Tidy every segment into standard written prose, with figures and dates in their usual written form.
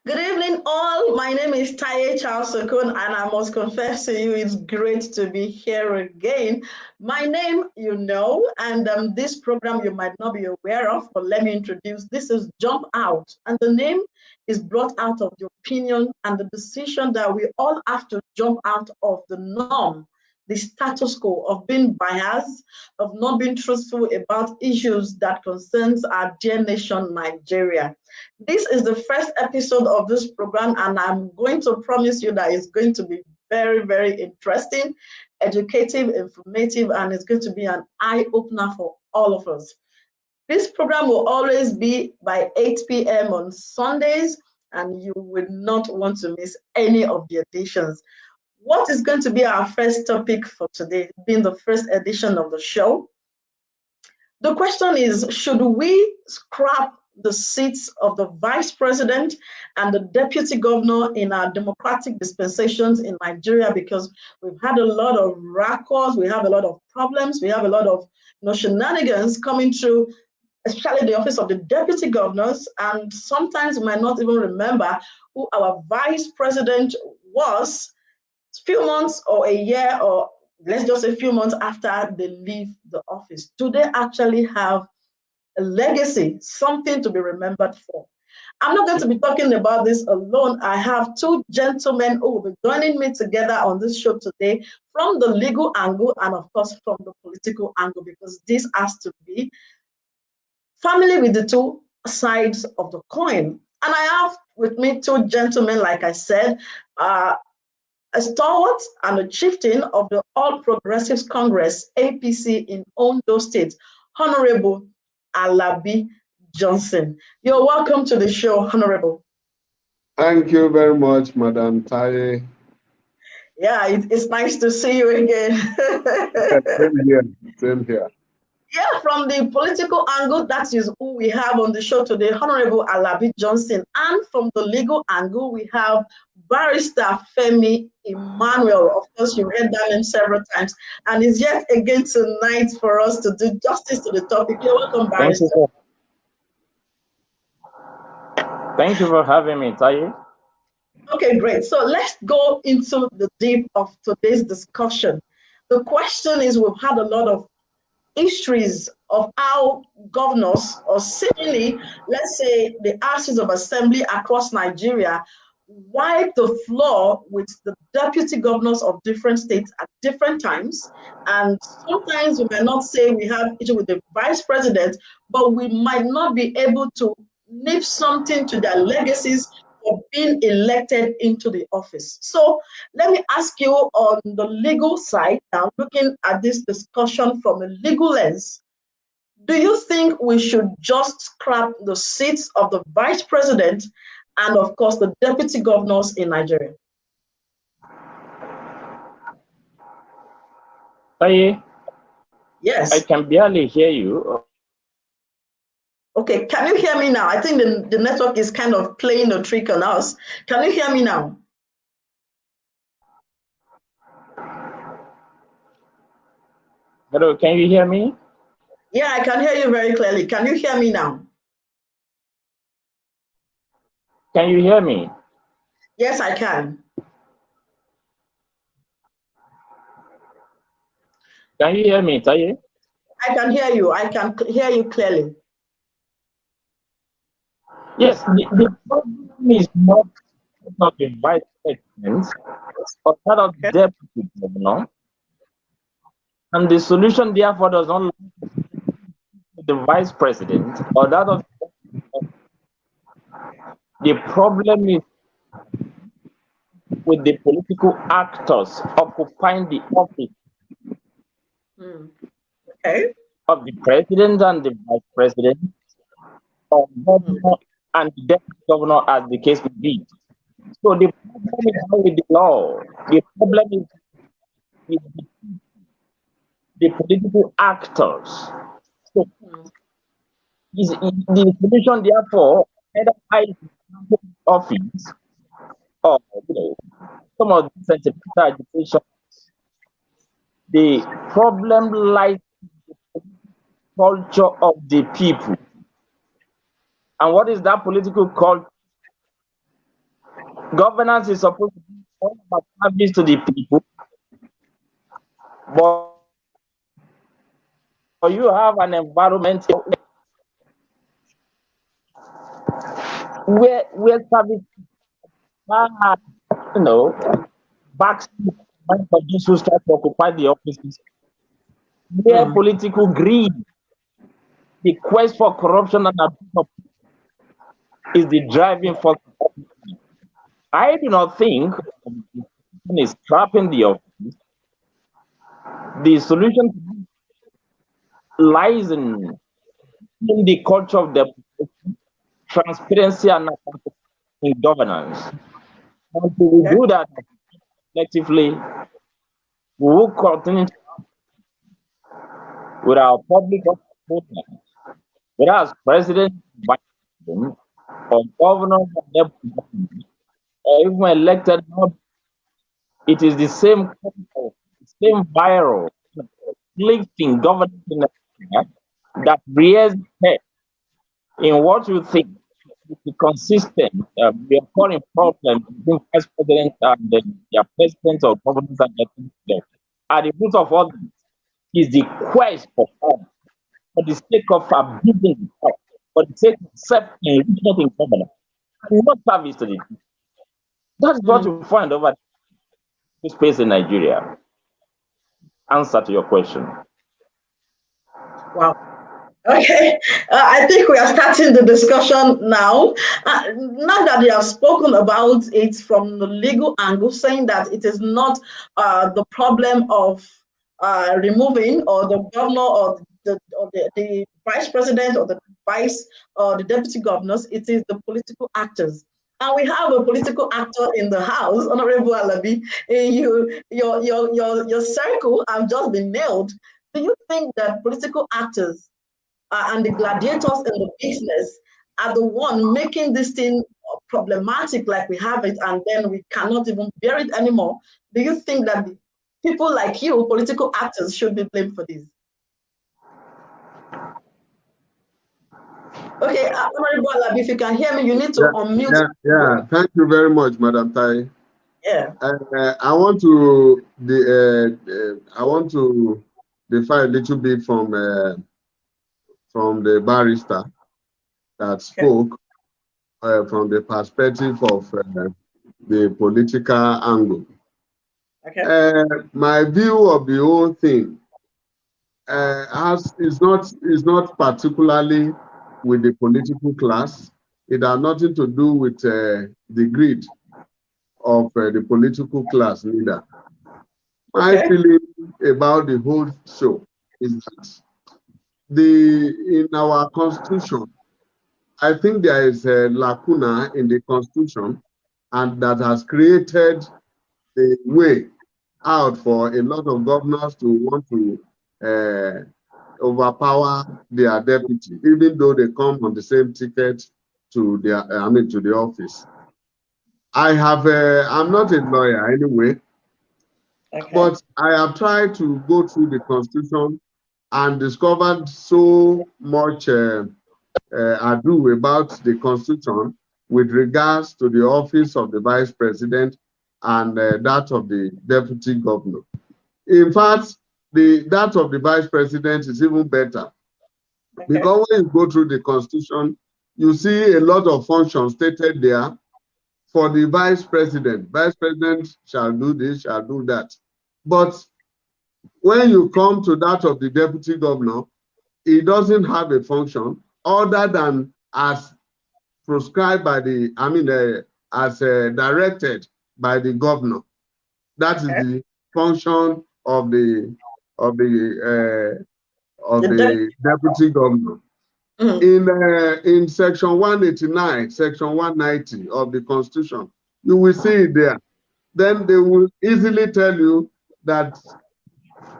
Good evening, all. My name is Taye Charles Sokun, and I must confess to you, it's great to be here again. My name, you know, and this program you might not be aware of, but let me introduce. This is Jump Out, and the name is brought out of the opinion and the decision that we all have to jump out of the norm, the status quo of being biased, of not being truthful about issues that concerns our dear nation, Nigeria. This is the first episode of this program, and I'm going to promise you that it's going to be very, very interesting, educative, informative, and it's going to be an eye opener for all of us. This program will always be by 8 p.m. on Sundays, and you will not want to miss any of the editions. What is going to be our first topic for today, being the first edition of the show? The question is, should we scrap the seats of the vice president and the deputy governor in our democratic dispensations in Nigeria? Because we've had a lot of records, we have a lot of problems, we have a lot of shenanigans coming through, especially the office of the deputy governors, and sometimes we might not even remember who our vice president was few months or a year, or let's just say a few months after they leave the office. Do they actually have a legacy, something to be remembered for? I'm not going to be talking about this alone. I have two gentlemen who will be joining me together on this show today from the legal angle and, of course, from the political angle, because this has to be family with the two sides of the coin. And I have with me two gentlemen, like I said, a stalwart and a chieftain of the All Progressives Congress, APC, in Ondo State, Honorable Alabi Johnson. You're welcome to the show, Honorable. Thank you very much, Madam Taye. Yeah, it's nice to see you again. Same here. Same here. Yeah, from the political angle, that is who we have on the show today, Honorable Alabi Johnson. And from the legal angle, we have Barrister Femi Emmanuel. Of course, you heard that name several times. And is yet again tonight for us to do justice to the topic. You're welcome, Barrister. Thank you for having me, Taye. Okay, great. So let's go into the deep of today's discussion. The question is, we've had a lot of histories of how governors, or seemingly, let's say, the houses of assembly across Nigeria, wipe the floor with the deputy governors of different states at different times. And sometimes we may not say we have issue with the vice president, but we might not be able to leave something to their legacies for being elected into the office. So let me ask you, on the legal side, now looking at this discussion from a legal lens, do you think we should just scrap the seats of the vice president and, of course, the deputy governors in Nigeria? Taye? Yes. I can barely hear you. Okay, can you hear me now? I think the network is kind of playing a trick on us. Can you hear me now? Hello, can you hear me? Yeah, I can hear you very clearly. Can you hear me now? Can you hear me? Yes, I can. Can you hear me, Taye? I can hear you. I can hear you clearly. Yes, the problem is not the vice president, but that of the deputy governor. And the solution, therefore, does not lie with the vice president or that of the problem is with the political actors occupying the office Okay. of the president and the vice president, or governor and the deputy governor, as the case may be. So the problem is not with the law. The problem is with the political actors. So the solution, therefore, either hide the office or some of the sentimental agitation. The problem lies in the culture of the people. And what is that political culture? Governance is supposed to be all about service to the people, but you have an environment where service, you know, backs of those who start to occupy the offices, where political greed, the quest for corruption and abuse is the driving force. I do not think is trapping the office. The solution lies in the culture of the transparency and in governance. Until we do that collectively, we will continue with our public office, whether as president, vice president, or governor, or even elected, it is the same culture, the same viral conflicting governance in Nigeria that rears head in what you think is the consistent recurring problem between vice president and their president or governors and their president. At the root of all this is the quest for power, for the sake of abusing the power, for the sake of self-enrichment in governance, and not service to the people. That's what you find over this space in Nigeria. Answer to your question. Wow. Okay, I think we are starting the discussion now. Now that you have spoken about it from the legal angle, saying that it is not the problem of removing or the governor or the vice president or the vice or the deputy governors, it is the political actors. And we have a political actor in the house, Honorable Alabi. Your circle have just been nailed. Do you think that political actors and the gladiators in the business are the one making this thing problematic like we have it, and then we cannot even bear it anymore? Do you think that people like you, political actors, should be blamed for this? Okay, Honorable, if you can hear me, you need to unmute. Yeah. Thank you very much, Madam Tai. Yeah. I want to defy a little bit from the barrister that spoke from the perspective of the political angle. Okay. My view of the whole thing is not particularly with the political class. It has nothing to do with the greed of the political class neither. My feeling about the whole show is that in our constitution, I think there is a lacuna in the constitution, and that has created the way out for a lot of governors to want to overpower their deputy, even though they come on the same ticket to the office. I'm not a lawyer anyway, but I have tried to go through the constitution and discovered so much ado about the constitution with regards to the office of the vice president and that of the deputy governor. In fact, that of the vice president is even better, because when you go through the constitution, you see a lot of functions stated there for the vice president. Vice president shall do this, shall do that. But when you come to that of the deputy governor, it doesn't have a function other than as prescribed by as directed by the governor. That is the function of the deputy governor. In section 189, section 190 of the Constitution, you will see it there. Then they will easily tell you that,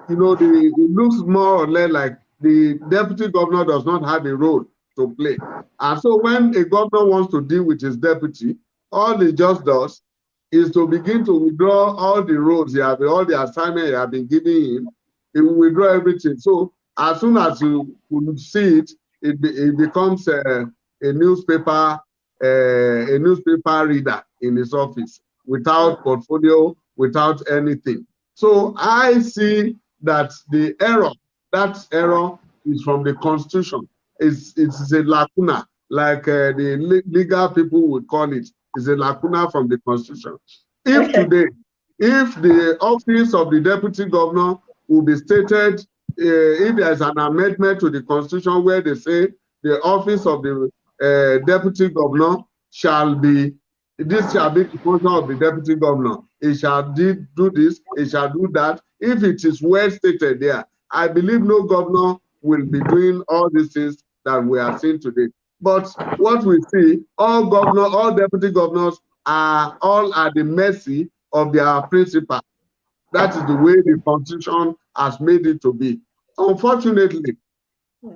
it looks more or less like the deputy governor does not have a role to play. And so when a governor wants to deal with his deputy, all he just does is to begin to withdraw all the roles all the assignments he has been giving him. He will withdraw everything. So as soon as you see it, it becomes a newspaper reader in his office without portfolio, without anything. So I see that that error is from the Constitution. It's a lacuna, like the legal people would call it. It's a lacuna from the Constitution. If today, if the office of the deputy governor will be stated, if there's an amendment to the Constitution where they say the office of the deputy governor shall be, this shall be the function of the deputy governor. He shall do this, he shall do that. If it is well stated there, I believe no governor will be doing all these things that we are seeing today. But what we see, all deputy governors are all at the mercy of their principal. That is the way the Constitution has made it to be. Unfortunately, we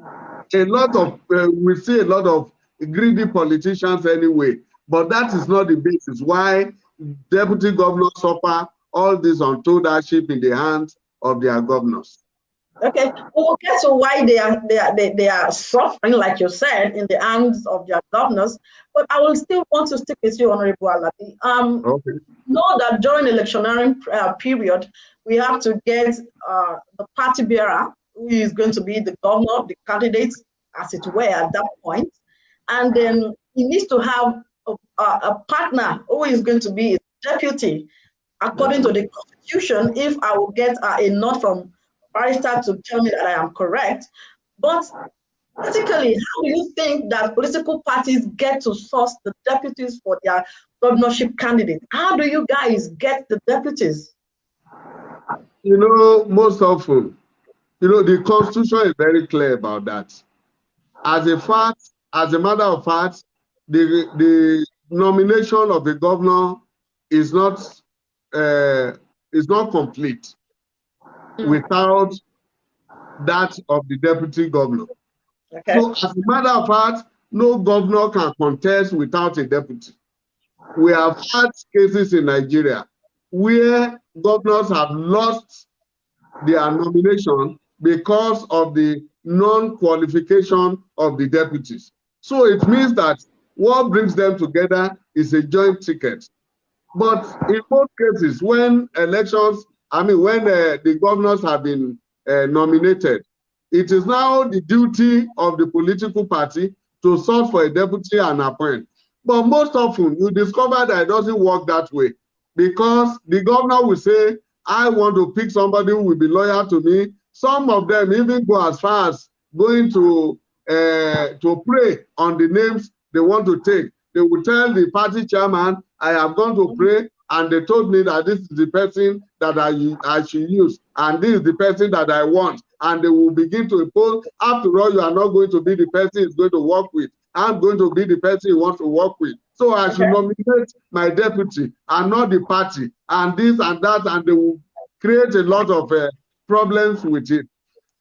see a lot of greedy politicians anyway, but that is not the basis why deputy governors suffer all this untold hardship in the hands of their governors. Okay, we'll get to why they are suffering, like you said, in the hands of their governors. But I will still want to stick with you, Honorable Alabi. Okay. Know that during electioneering period, we have to get the party bearer, who is going to be the governor, the candidate, as it were, at that point. And then he needs to have a partner who is going to be his deputy, according to the Constitution, if I will get a nod from barrister to tell me that I am correct. But basically, how do you think that political parties get to source the deputies for their governorship candidates? How do you guys get the deputies? You know, most often, the Constitution is very clear about that. As a matter of fact, the nomination of the governor is not complete without that of the deputy governor. Okay. So as a matter of fact, no governor can contest without a deputy. We have had cases in Nigeria where governors have lost their nomination because of the non-qualification of the deputies. So it means that what brings them together is a joint ticket. But in most cases, when the governors have been nominated, it is now the duty of the political party to search for a deputy and appoint. But most often, you discover that it doesn't work that way, because the governor will say, I want to pick somebody who will be loyal to me. Some of them even go as far as going to pray on the names they want to take. They will tell the party chairman, I have gone to pray, and they told me that this is the person that I should use, and this is the person that I want. And they will begin to impose, after all, you are not going to be the person he's going to work with. I'm going to be the person he wants to work with. So I should nominate my deputy and not the party, and this and that, and they will create a lot of problems with it.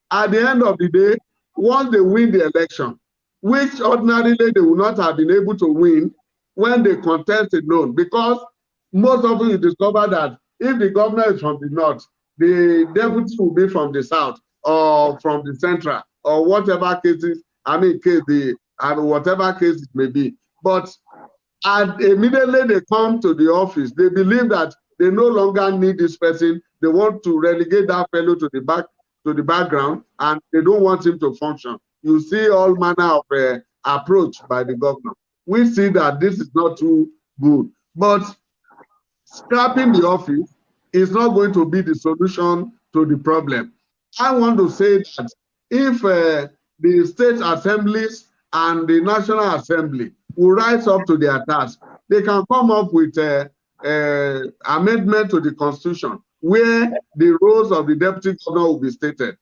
At the end of the day, once they win the election, which ordinarily they will not have been able to win when they contest alone, because most often you discover that if the governor is from the north, the deputy will be from the south or from the central or whatever cases, whatever case it may be. But immediately they come to the office, they believe that they no longer need this person. They want to relegate that fellow to the background, and they don't want him to function. You see all manner of approach by the governor. We see that this is not too good. But scrapping the office is not going to be the solution to the problem. I want to say that if the state assemblies and the National Assembly will rise up to their task, they can come up with an amendment to the Constitution where the roles of the deputy governor will be stated.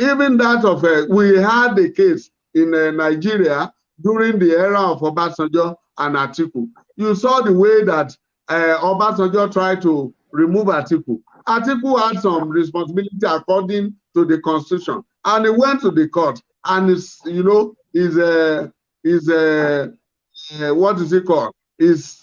Even that of, we had a case in Nigeria during the era of Obasanjo and Atiku. You saw the way that Obasanjo tried to remove Atiku. Atiku had some responsibility according to the Constitution, and he went to the court, and what is it called? His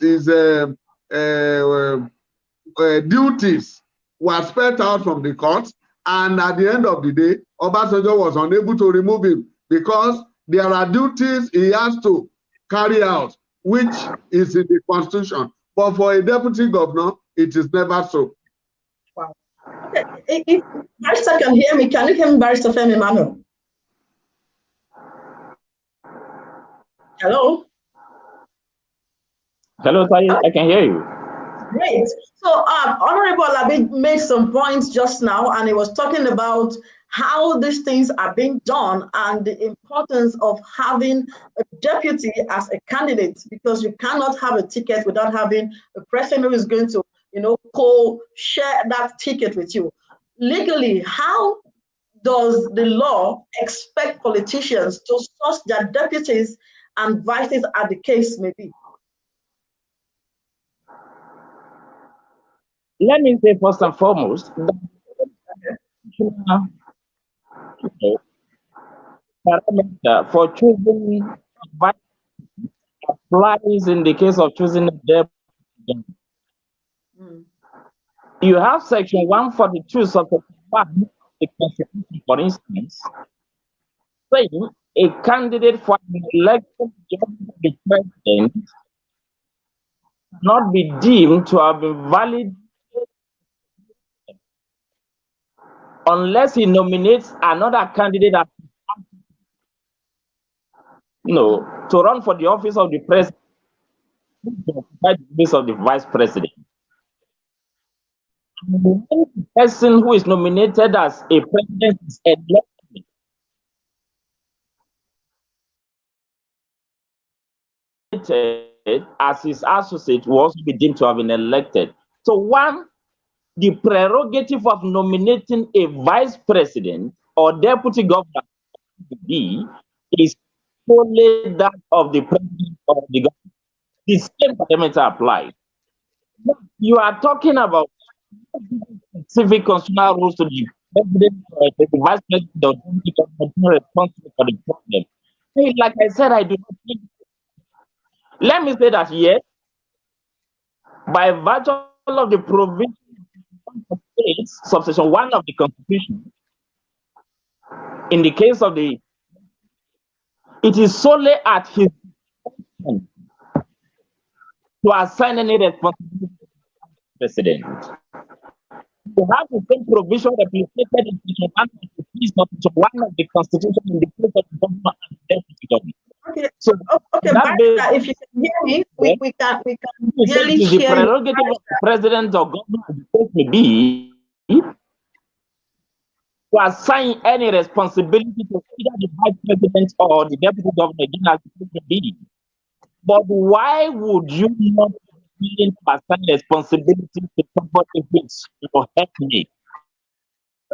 duties were spelled out from the court, and at the end of the day, Obasanjo was unable to remove him because there are duties he has to carry out, which is in the Constitution. But for a deputy governor, it is never so. Wow. Okay. If Barrister can hear me, can you hear me, Barrister Femi Emmanuel? Hello? Hello, I can hear you. Great. So Honorable Alabi made some points just now, and he was talking about how these things are being done and the importance of having a deputy as a candidate, because you cannot have a ticket without having a person who is going to, co-share that ticket with you. Legally, how does the law expect politicians to source their deputies and vices as the case may be? Let me say first and foremost that parameter for choosing vice applies in the case of choosing a deputy. You have section 142 subsection 1 of the Constitution, for instance, saying a candidate for an election of the president cannot be deemed to have been valid unless he nominates another candidate as, to run for the office of the president, to occupy the office of the vice president. When the person who is nominated as a president is elected, as his associate will also be deemed to have been elected. So one, the prerogative of nominating a vice president or deputy governor is solely that of the president of the government. The same parameter applies. You are talking about specific constitutional rules to the president or the vice president or deputy governor responsible for the problem. Like I said, I do not think. Let me say that yes, by virtue of the provision of states, subsection 1 of the Constitution, in the case of it is solely at his discretion to assign any responsibility to the president. You have the same provision replicated in section 1 of the Constitution in the case of the governor and the deputy governor. Okay. So, if you can hear me, we can really hear the prerogative you, of the president or governor, as the case may be, to assign any responsibility to either the vice president or the deputy governor, again, as the case may be. But why would you not be willing to assign responsibility to somebody who is your helpmate?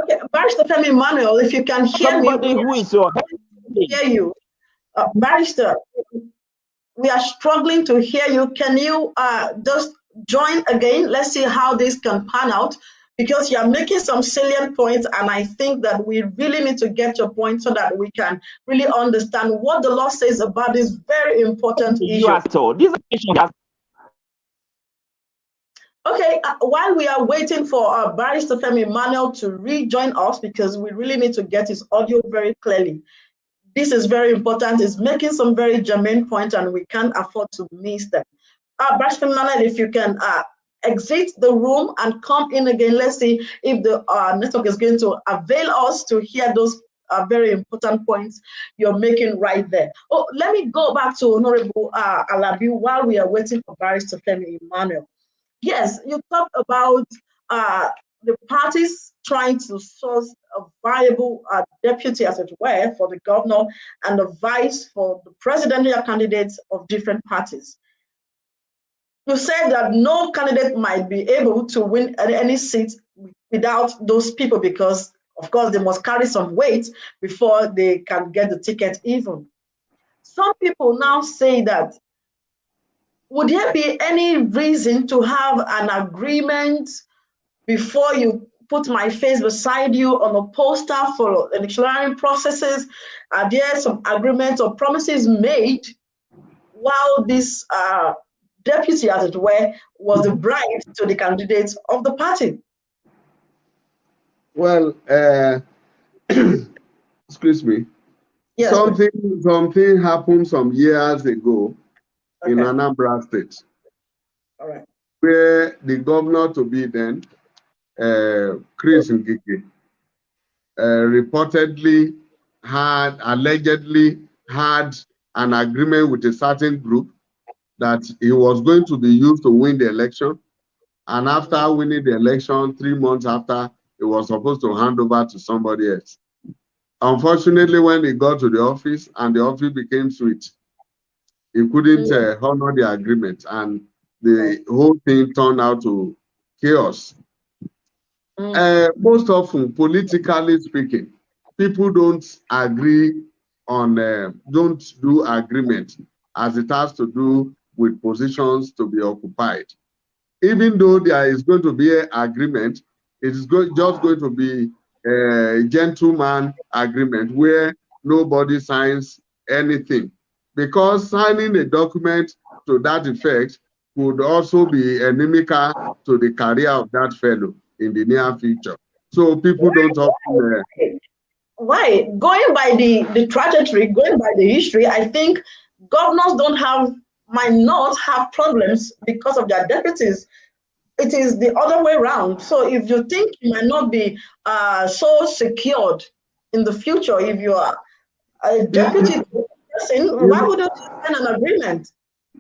Okay, Barrister Femi Emmanuel, if you can hear me, who is your helpmate. Hear you. Barrister, we are struggling to hear you. Can you just join again? Let's see how this can pan out, because you're making some salient points, and I think that we really need to get your point so that we can really understand what the law says about this very important issue. Okay, while we are waiting for Barrister Femi Emmanuel to rejoin us, because we really need to get his audio very clearly. This is very important. It's making some very germane points, and we can't afford to miss them. Barrister Emmanuel, if you can exit the room and come in again, let's see if the network is going to avail us to hear those very important points you're making right there. Oh, let me go back to Honorable Alabi while we are waiting for Barrister Femi Emmanuel. Yes, you talked about the parties trying to source a viable deputy, as it were, for the governor and the vice for the presidential candidates of different parties. You said that no candidate might be able to win any seat without those people, because, of course, they must carry some weight before they can get the ticket even. Some people now say that, would there be any reason to have an agreement before you put my face beside you on a poster for electioneering processes? Are there some agreements or promises made while this deputy, as it were, was a bride to the candidates of the party? Well, excuse me. Yes, something happened some years ago in Anambra State. All right. where the governor to be then, Chris Ngige, reportedly allegedly had an agreement with a certain group that he was going to be used to win the election. And after winning the election, 3 months after, he was supposed to hand over to somebody else. Unfortunately, when he got to the office and the office became sweet, he couldn't honor the agreement, and the whole thing turned out to chaos. Most often, politically speaking, people don't agree on, don't do agreement as it has to do with positions to be occupied. Even though there is going to be an agreement, it is just going to be a gentleman agreement where nobody signs anything. Because signing a document to that effect would also be inimical to the career of that fellow in the near future. So people don't often... Why? Going by the trajectory, going by the history, I think governors might not have problems because of their deputies. It is the other way around. So if you think you might not be so secured in the future, if you are a deputy person, why wouldn't you sign an agreement?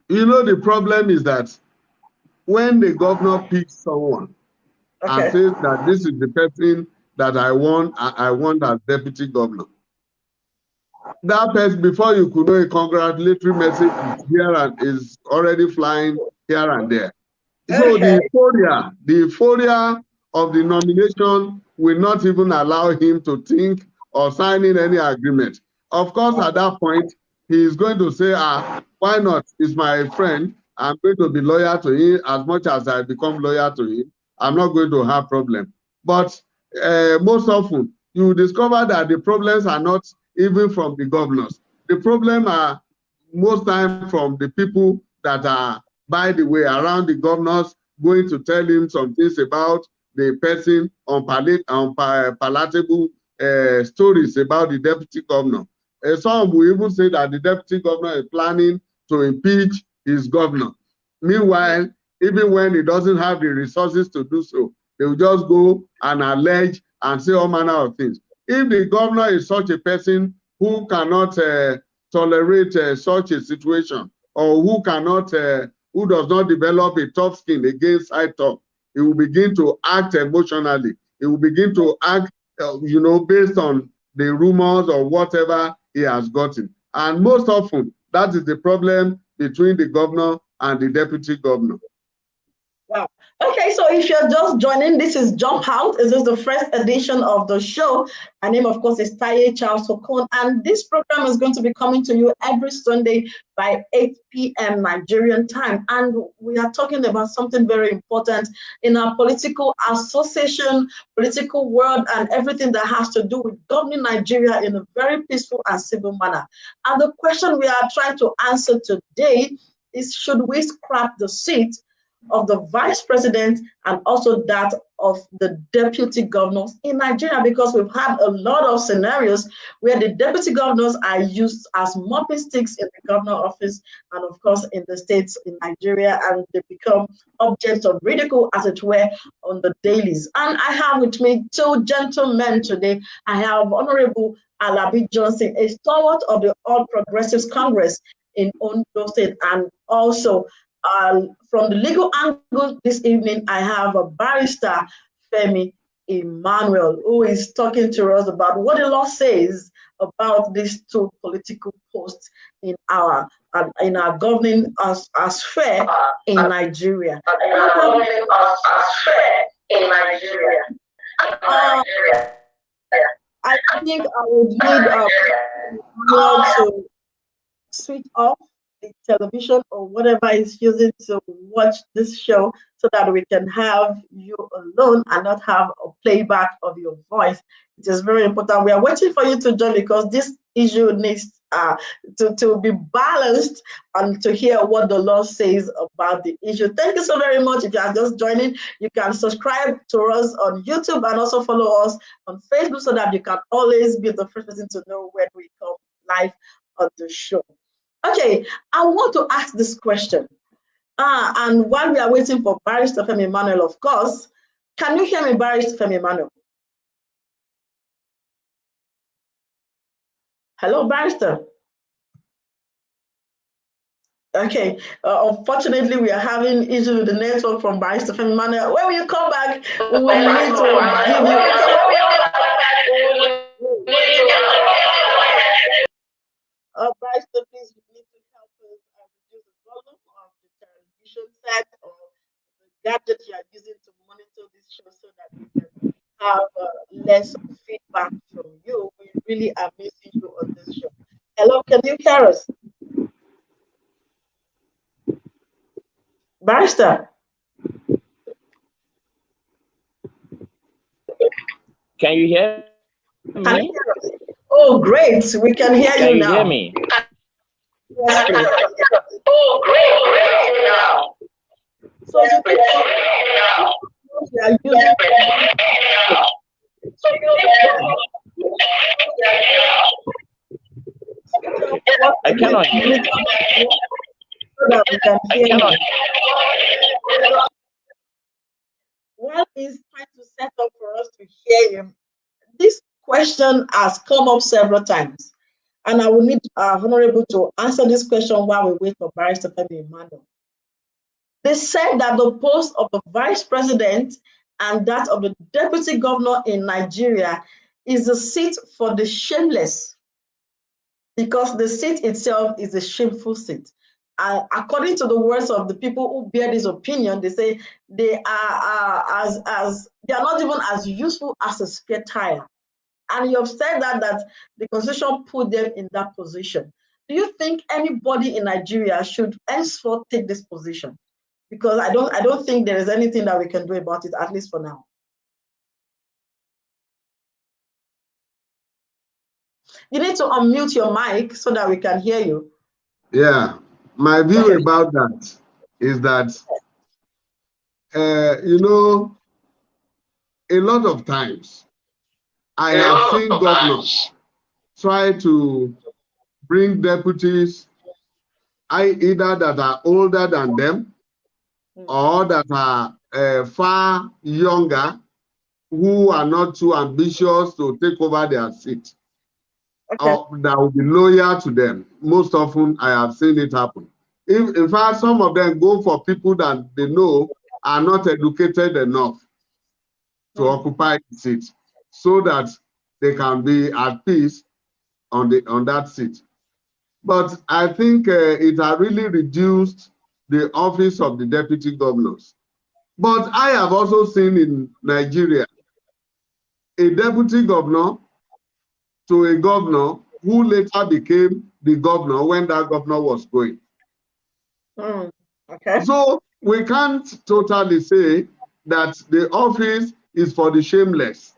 You know, the problem is that when the governor picks someone and says that this is the person that I want as deputy governor, that person, before you could know, a congratulatory message is already flying here and there. So the euphoria of the nomination will not even allow him to think or sign in any agreement. Of course, at that point, he is going to say, why not? He's my friend. I'm going to be loyal to him as much as I become loyal to him. I'm not going to have problem. But most often, you discover that the problems are not even from the governors. The problem are most time from the people that are, by the way, around the governors, going to tell him some things about the person on palatable stories about the deputy governor. Some will even say that the deputy governor is planning to impeach his governor. Meanwhile, even when he doesn't have the resources to do so, they will just go and allege and say all manner of things. If the governor is such a person who cannot tolerate such a situation, or who does not develop a tough skin against high talk, he will begin to act emotionally. He will begin to act, based on the rumors or whatever he has gotten. And most often, that is the problem between the governor and the deputy governor. Wow. Okay, so if you're just joining, this is Jump Out. This is the first edition of the show. My name, of course, is Taye Charles Okon, and this program is going to be coming to you every Sunday by 8 p.m. Nigerian time. And we are talking about something very important in our political association, political world, and everything that has to do with governing Nigeria in a very peaceful and civil manner. And the question we are trying to answer today is, should we scrap the seat of the vice president and also that of the deputy governors in Nigeria? Because we've had a lot of scenarios where the deputy governors are used as mopping sticks in the governor office and of course in the states in Nigeria, and they become objects of ridicule, as it were, on the dailies. And I have with me two gentlemen today. I have Honorable Alabi Johnson, a stalwart of the All Progressives Congress in Ondo State, and also from the legal angle this evening, I have a barrister, Femi Emmanuel, who is talking to us about what the law says about these two political posts in our governing as fair in Nigeria. I think I would need to switch off the television or whatever is using to watch this show so that we can have you alone and not have a playback of your voice. It is very important. We are waiting for you to join because this issue needs to be balanced and to hear what the law says about the issue. Thank you so very much. If you are just joining, you can subscribe to us on YouTube and also follow us on Facebook so that you can always be the first person to know when we come live on the show. Okay, I want to ask this question. And while we are waiting for Barrister Femi Emmanuel, of course, can you hear me, Barrister Femi Emmanuel? Hello, Barrister. Okay, unfortunately, we are having issues with the network from Barrister Femi Emmanuel. When you come back, we will need to give you. Barrister, please, you need to help us reduce the volume of the television set or the gadget you are using to monitor this show so that we can have less feedback from you. We really are missing you on this show. Hello, can you hear us? Barrister. Can you hear me? Can you hear us? Oh, great. We can hear you now. Can you hear me? Yes, please. Oh, great now. So you are using I cannot hear you. So that we can hear you. While he's trying to set up for us to hear him, this question has come up several times, and I will need Honorable to answer this question while we wait for Barrister Femi Emmanuel. They said that the post of the vice president and that of the deputy governor in Nigeria is a seat for the shameless, because the seat itself is a shameful seat. According to the words of the people who bear this opinion, they say they are they are not even as useful as a spare tire. And you have said that the Constitution put them in that position. Do you think anybody in Nigeria should henceforth take this position? Because I don't think there is anything that we can do about it, at least for now. You need to unmute your mic so that we can hear you. Yeah, my view about that is that, you know, a lot of times I have seen governors try to bring deputies, either that are older than them or that are far younger, who are not too ambitious to take over their seat, or that will be loyal to them. Most often, I have seen it happen. In fact, some of them go for people that they know are not educated enough to occupy the seat, so that they can be at peace on that seat. But I think it has really reduced the office of the deputy governors. But I have also seen in Nigeria a deputy governor to a governor who later became the governor when that governor was going. So we can't totally say that the office is for the shameless.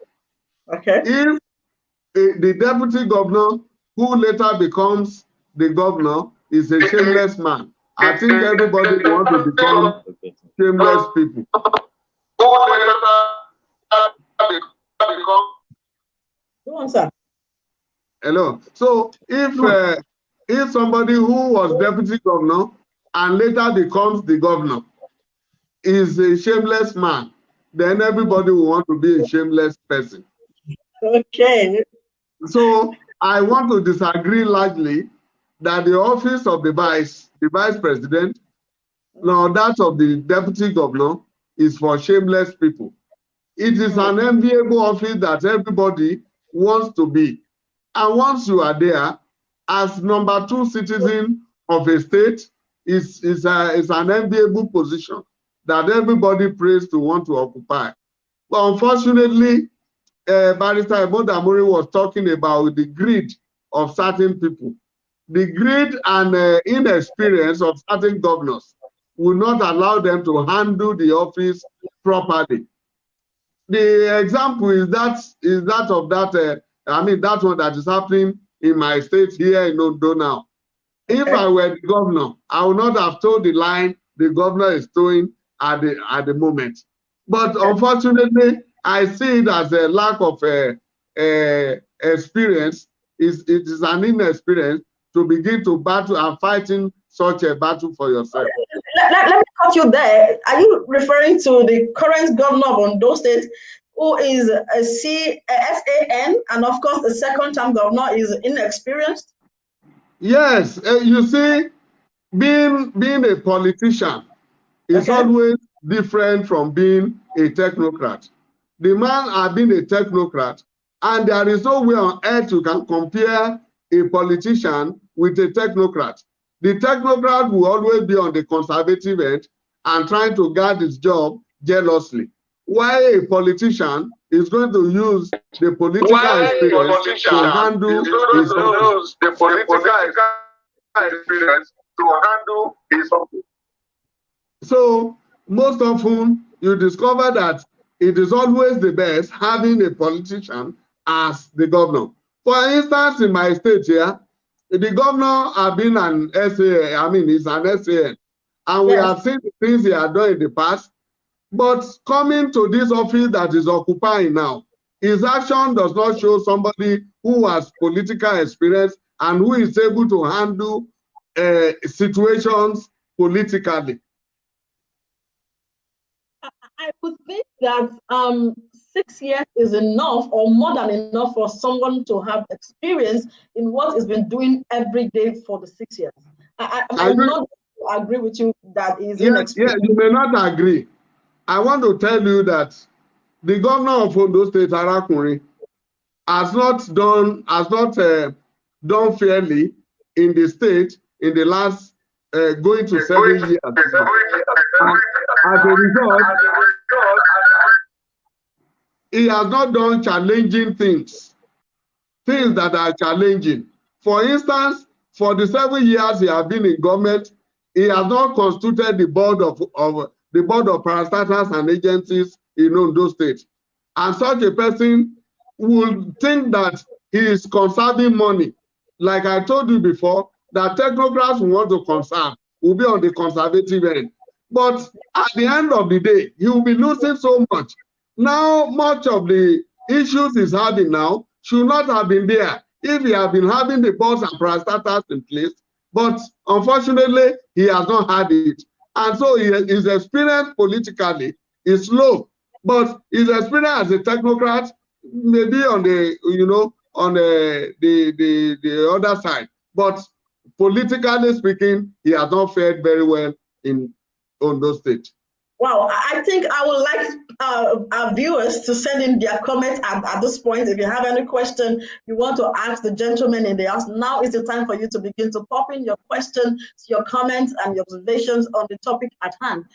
If the deputy governor who later becomes the governor is a shameless man, I think everybody wants to become shameless people. Go on, sir. Hello. So if somebody who was deputy governor and later becomes the governor is a shameless man, then everybody will want to be a shameless person. Okay. So I want to disagree largely that the office of the vice president, now that of the deputy governor, is for shameless people. It is an enviable office that everybody wants to be. And once you are there, as number 2 citizen of a state, is an enviable position that everybody prays to want to occupy. But unfortunately, Barrister Ebodamori was talking about the greed of certain people. The greed and inexperience of certain governors will not allow them to handle the office properly. The example is that of that, that one that is happening in my state here in Ondo now. If I were the governor, I would not have told the line the governor is towing at the moment. But unfortunately, I see it as a lack of experience. It is an inexperience to begin to battle and fighting such a battle for yourself. let me cut you there. Are you referring to the current governor of Ondo State, who is a SAN, and of course the second-term governor is inexperienced? Yes, you see, being a politician is always different from being a technocrat. The man has been a technocrat, and there is no way on earth you can compare a politician with a technocrat. The technocrat will always be on the conservative end and trying to guard his job jealously, while a politician is going to use the political experience to handle his office. So most often you discover that it is always the best having a politician as the governor. For instance, in my state here, the governor has been an SAN, I mean, he's an SAN, and we have seen the things he has done in the past. But coming to this office that is occupying now, his action does not show somebody who has political experience and who is able to handle situations politically. I would think that 6 years is enough or more than enough for someone to have experience in what he's been doing every day for the 6 years. I not agree with you that is inexperienced. Yeah, you may not agree. I want to tell you that the governor of Ondo State, Arakuri, has not done fairly in the state in the last going to 7 years. As a result, he has not done challenging things that are challenging. For instance, for the 7 years he has been in government, he has not constituted the board of parastatals and agencies in Ondo State. And such a person will think that he is conserving money. Like I told you before, that technocrats who want to conserve will be on the conservative end. But at the end of the day, he will be losing so much. Now, much of the issues he's having now should not have been there if he had been having the boards and parastatals in place. But unfortunately, he has not had it. And so his experience politically is low. But his experience as a technocrat may be on the, on the other side. But politically speaking, he has not fared very well in Ondo State. Wow, I think I would like our viewers to send in their comments at this point. If you have any question you want to ask the gentleman in the house, now is the time for you to begin to pop in your questions, your comments, and your observations on the topic at hand.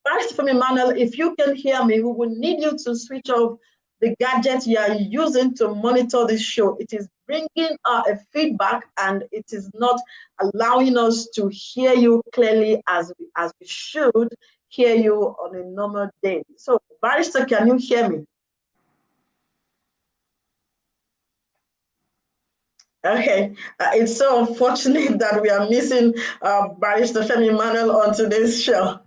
First, Femi Emmanuel, if you can hear me, we will need you to switch off the gadget you are using to monitor this show. It is bringing a feedback and it is not allowing us to hear you clearly as we should hear you on a normal day. So, Barrister, can you hear me? Okay, it's so unfortunate that we are missing Barrister Femi Emmanuel on today's show.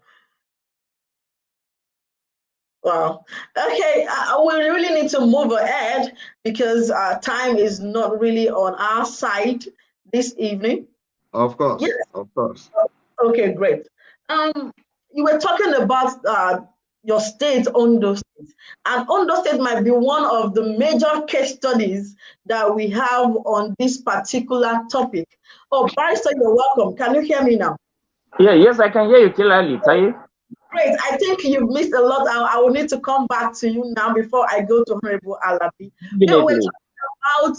Wow. Okay, we really need to move ahead because time is not really on our side this evening. Of course, yes. Of course. Okay, great. You were talking about your state, Ondo State, and Ondo State might be one of the major case studies that we have on this particular topic. Oh, Barrister, you're welcome. Can you hear me now? Yeah, yes, I can hear you clearly. Taye. Great. I think you've missed a lot. I will need to come back to you now before I go to Honorable Alabi. We're talking about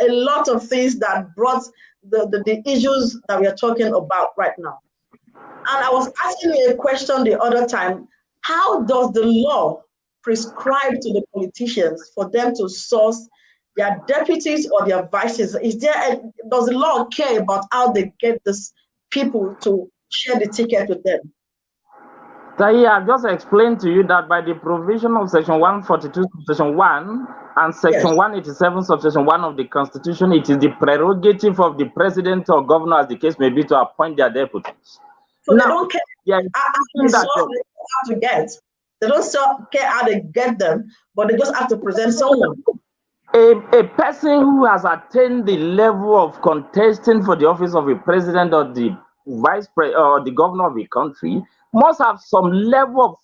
a lot of things that brought the issues that we are talking about right now. And I was asking you a question the other time. How does the law prescribe to the politicians for them to source their deputies or their vices? Does the law care about how they get these people to share the ticket with them? Taye, I've just explained to you that by the provision of Section 142, Section 1, and Section 187, Section 1 of the Constitution, it is the prerogative of the president or governor, as the case may be, to appoint their deputies. So now, they don't care how to get. They don't care how they get them, but they just have to present someone. A person who has attained the level of contesting for the office of a president or the vice president or the governor of a country must have some level of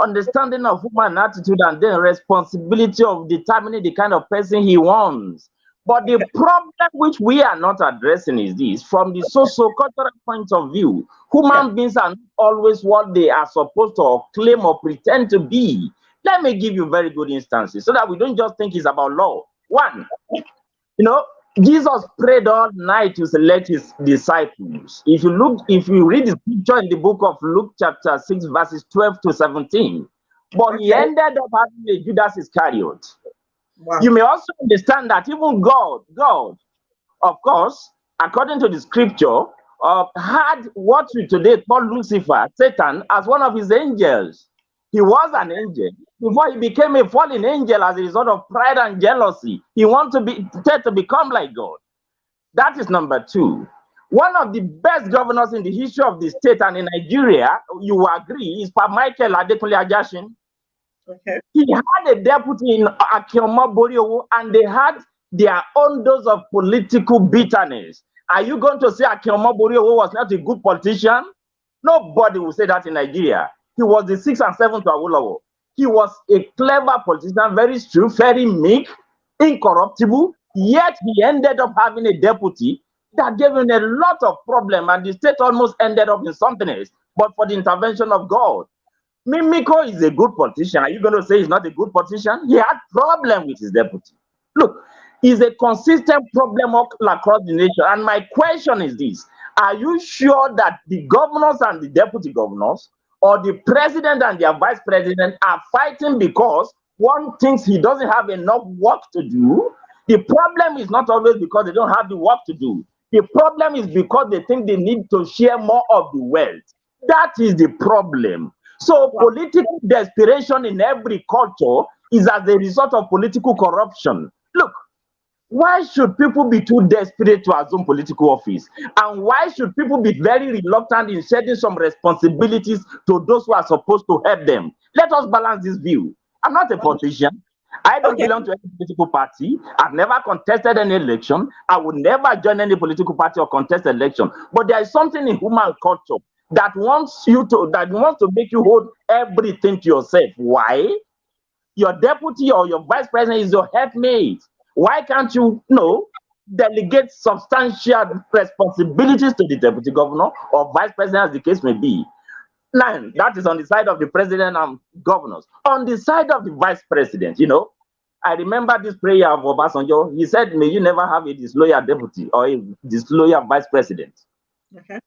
understanding of human attitude and then responsibility of determining the kind of person he wants. But the problem which we are not addressing is this: from the socio-cultural point of view, human beings are not always what they are supposed to claim or pretend to be. Let me give you very good instances so that we don't just think it's about law. One, Jesus prayed all night to select his disciples. If you read the scripture in the book of Luke chapter 6, verses 12 to 17, but he ended up having a Judas Iscariot. Wow. You may also understand that even God, of course, according to the scripture, had what we today call Lucifer, Satan, as one of his angels. He was an angel before he became a fallen angel as a result of pride and jealousy. He wanted to become like God. That is number two. One of the best governors in the history of the state and in Nigeria, you will agree, is Pa Michael Adekunle Ajashin. Okay. He had a deputy in Akioma Boriowo, and they had their own dose of political bitterness. Are you going to say Akioma Boriowo was not a good politician? Nobody will say that in Nigeria. He was the 6th and 7th to Awolowo. He was a clever politician, very true, very meek, incorruptible, yet he ended up having a deputy that gave him a lot of problem, and the state almost ended up in something else, but for the intervention of God. Mimiko is a good politician. Are you going to say he's not a good politician? He had problem with his deputy. Look, it's a consistent problem across the nation. And my question is this: are you sure that the governors and the deputy governors, or the president and their vice president, are fighting because one thinks he doesn't have enough work to do? The problem is not always because they don't have the work to do. The problem is because they think they need to share more of the wealth. That is the problem. So political desperation in every culture is as a result of political corruption. Look, why should people be too desperate to assume political office? And why should people be very reluctant in shedding some responsibilities to those who are supposed to help them? Let us balance this view. I'm not a politician. I don't belong to any political party. I've never contested any election. I would never join any political party or contest election. But there is something in human culture that wants to make you hold everything to yourself. Why? Your deputy or your vice president is your helpmate. Why can't you, delegate substantial responsibilities to the deputy governor or vice president, as the case may be? Now, that is on the side of the president and governors. On the side of the vice president, I remember this prayer of Obasanjo. He said, may you never have a disloyal deputy or a disloyal vice president. Okay.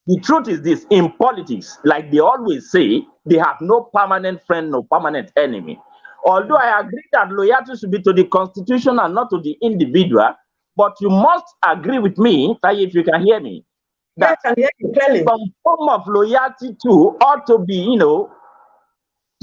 The truth is this: in politics, like they always say, they have no permanent friend, no permanent enemy. Although I agree that loyalty should be to the constitution and not to the individual, but you must agree with me, if you can hear me, that some form of loyalty too ought to be,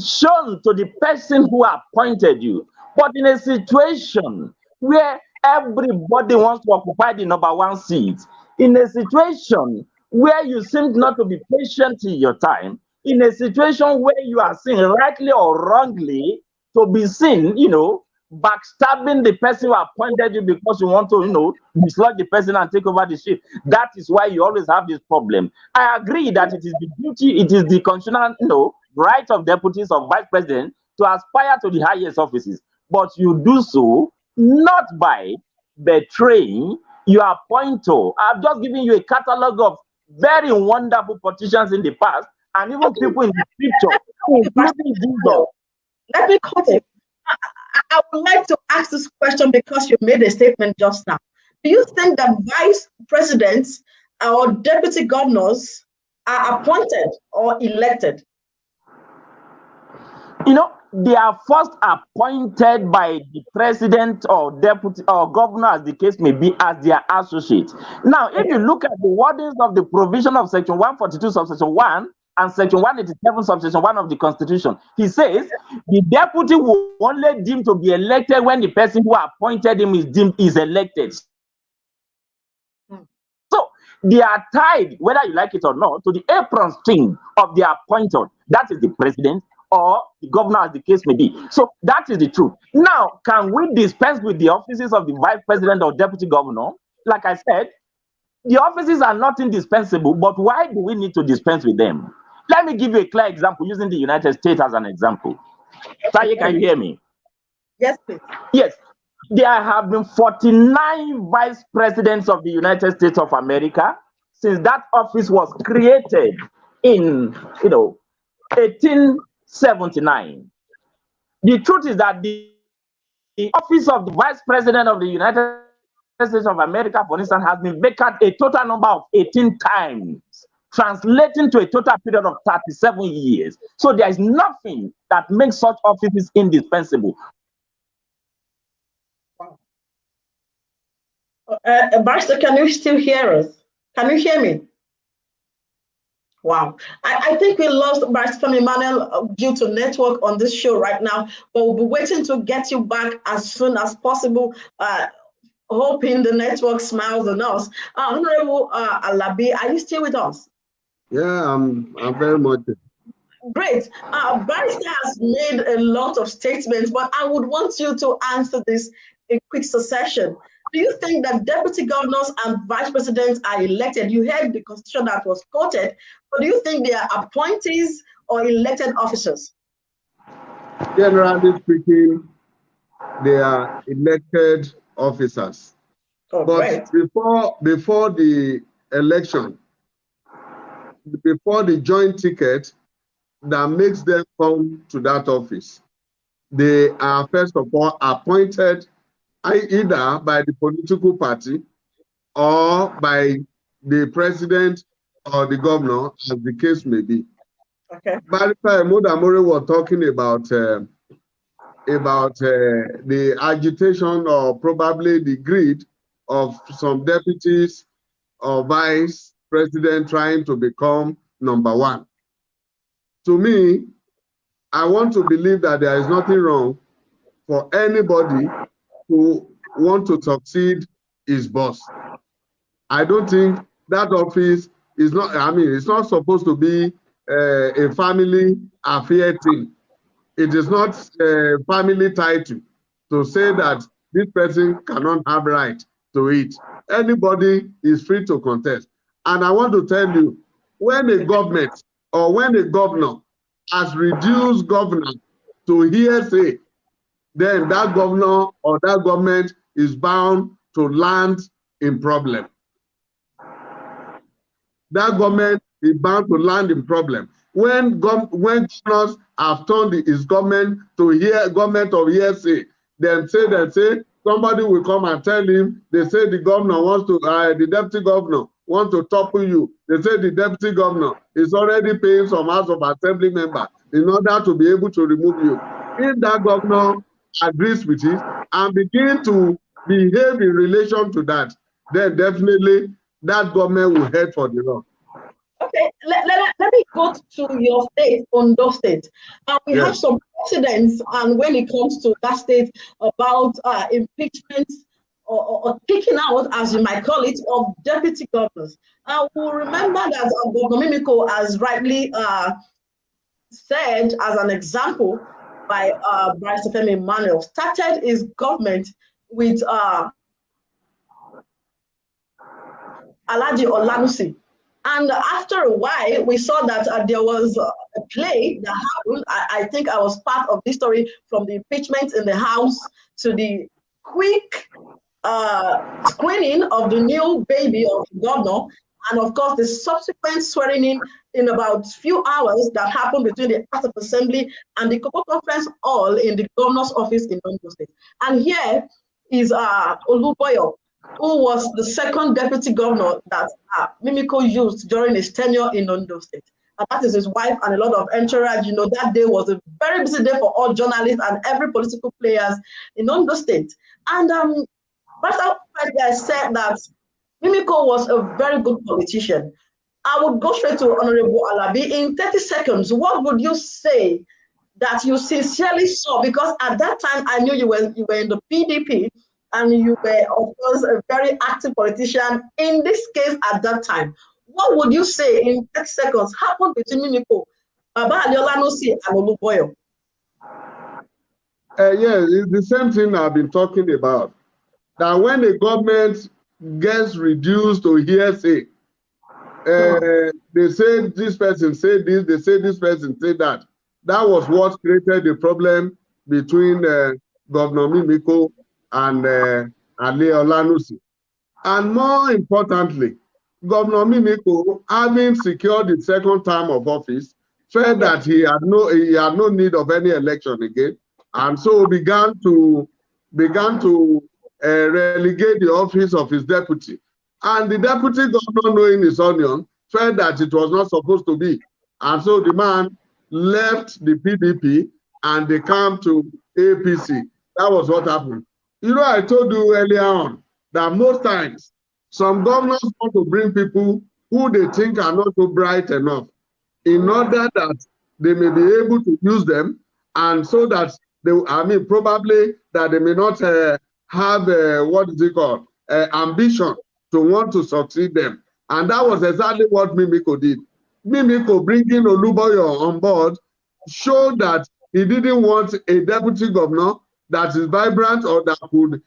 shown to the person who appointed you. But in a situation where everybody wants to occupy the number one seat, in a situation where you seem not to be patient in your time, in a situation where you are seen rightly or wrongly to be seen, backstabbing the person who appointed you because you want to, dislodge the person and take over the ship. That is why you always have this problem. I agree that it is the duty, it is the constitutional, right of deputies or vice president to aspire to the highest offices. But you do so not by betraying your appointer. I've just given you a catalog of very wonderful politicians in the past, and even people in the future, including Jesus. Let me cut you. I would like to ask this question because you made a statement just now. Do you think that vice presidents or deputy governors are appointed or elected? They are first appointed by the president or deputy or governor, as the case may be, as their associate. Now, if you look at the wordings of the provision of Section 142, subsection 1, and Section 187, subsection 1 of the Constitution, he says the deputy will only deemed to be elected when the person who appointed him is elected. So they are tied, whether you like it or not, to the apron string of the appointed. That is the president or the governor, as the case may be. So that is the truth. Now, can we dispense with the offices of the vice president or deputy governor? Like I said, the offices are not indispensable, but why do we need to dispense with them? Let me give you a clear example using the United States as an example. Taye, can you hear me? Yes, please. Yes. There have been 49 vice presidents of the United States of America since that office was created in 1879. The truth is that the office of the vice president of the United States of America, for instance, has been vacant a total number of 18 times, translating to a total period of 37 years. So there is nothing that makes such offices indispensable. Barrister, can you still hear us? Can you hear me? Wow. I think we lost Barrister Femi Emmanuel due to network on this show right now, but we'll be waiting to get you back as soon as possible. Hoping the network smiles on us. Honorable Alabi, are you still with us? Yeah, I'm very much. Great. Barrister has made a lot of statements, but I would want you to answer this in quick succession. Do you think that deputy governors and vice presidents are elected? You heard the constitution that was quoted, but do you think they are appointees or elected officers? Generally speaking, they are elected officers. Oh, but great. before the election, before the joint ticket that makes them come to that office, they are first of all appointed either by the political party or by the president or the governor, as the case may be. Okay. Barrister Emmanuel was talking about the agitation or probably the greed of some deputies or vice president trying to become number one. To me, I want to believe that there is nothing wrong for anybody who want to succeed his boss. I don't think that office is not, it's not supposed to be a family affair thing. It is not a family title to say that this person cannot have right to it. Anybody is free to contest. And I want to tell you, when a government or when a governor has reduced governor to hearsay, then that governor or that government is bound to land in problem. That government is bound to land in problem. When governors have turned his government to government of hearsay, they say somebody will come and tell him, they say the governor wants to, the deputy governor wants to topple you. They say the deputy governor is already paying some House of Assembly member in order to be able to remove you. If that governor agrees with it and begin to behave in relation to that, then definitely that government will head for the wrong. Okay, let me go to your state, Ondo State. We have some precedents, and when it comes to that state, about impeachment or kicking out, as you might call it, of deputy governors. We'll remember that Governor Mimiko, as rightly said as an example by Barrister Femi Emmanuel, started his government with Alabi Olanusi. And after a while, we saw that there was a play that happened. I think I was part of this story, from the impeachment in the House to the quick screening of the new baby of the governor, and of course the subsequent swearing in about few hours that happened between the House of Assembly and the Cocoa Conference Hall in the governor's office in Ondo State. And here is Oluboyo, who was the second deputy governor that Mimiko used during his tenure in Ondo State. And that is his wife and a lot of entourage. You know, that day was a very busy day for all journalists and every political players in Ondo State. And Pastor said that Mimiko was a very good politician. I would go straight to Honorable Alabi. In 30 seconds, what would you say that you sincerely saw? Because at that time, I knew you were in the PDP, and you were, of course, a very active politician in this case at that time. What would you say in 30 seconds happened between Mimiko, Baba Alabi and Oluboyo? Yeah, it's the same thing I've been talking about. That when the government gets reduced to hearsay. They say this person said this, they say this person said that. That was what created the problem between Governor Mimiko and Ali Olanusi. And more importantly, Governor Mimiko, having secured the second term of office, felt that he had no need of any election again, and so began to relegate the office of his deputy. And the deputy governor, knowing his onion, felt that it was not supposed to be. And so the man left the PDP and they came to APC. That was what happened. You know, I told you earlier on that most times some governors want to bring people who they think are not so bright enough in order that they may be able to use them, and so that they, I mean, probably that they may not have what is it called, ambition to want to succeed them. And that was exactly what Mimiko did. Mimiko bringing Oluboyo on board showed that he didn't want a deputy governor that is vibrant or that could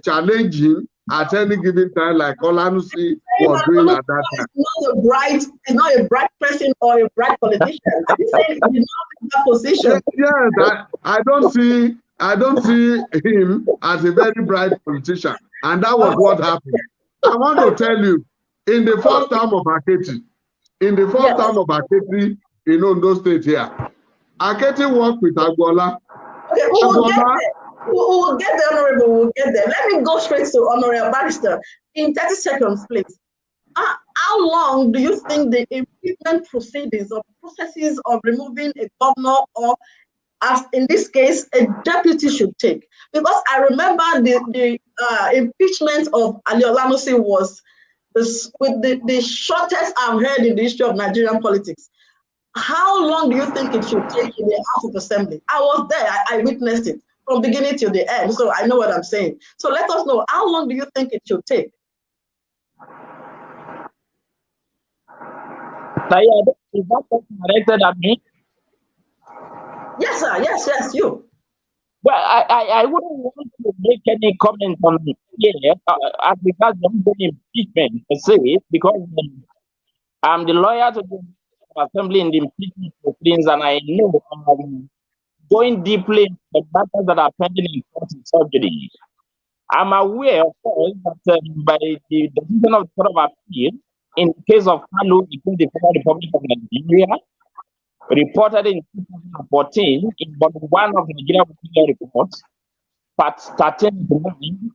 challenge him at any given time, like Olanusi was doing at that time. It's not a bright person or a bright politician. He's saying he's not in that position. Yes, I don't see him as a very bright politician, and that was what happened. I want to tell you, in the first term of Aketi, in Ondo State here, Aketi worked with Agbola. Okay, we'll get there, Honorable. We'll get there. Let me go straight to Honorable Barrister in 30 seconds, please. How long do you think the impeachment proceedings or processes of removing a governor or, as in this case, a deputy should take? Because I remember the impeachment of Ali Olanusi was the shortest I've heard in the history of Nigerian politics. How long do you think it should take in the House of Assembly? I was there, I witnessed it from beginning to the end, so I know what I'm saying. So let us know, how long do you think it should take? Is that question directed at me? Yes, sir. Yes, you. Well, I wouldn't want to make any comment on it here as regards the impeachment per se, because I'm the lawyer to the Assembly in the impeachment proceedings, and I know going deeply into the matters that are pending in court and surgery. I'm aware, of course, that by the decision of the Court of Appeal in the case of Kalu against the Federal Republic of Nigeria, reported in 2014 in volume 1 of the Nigeria Wikileaks report, part 13,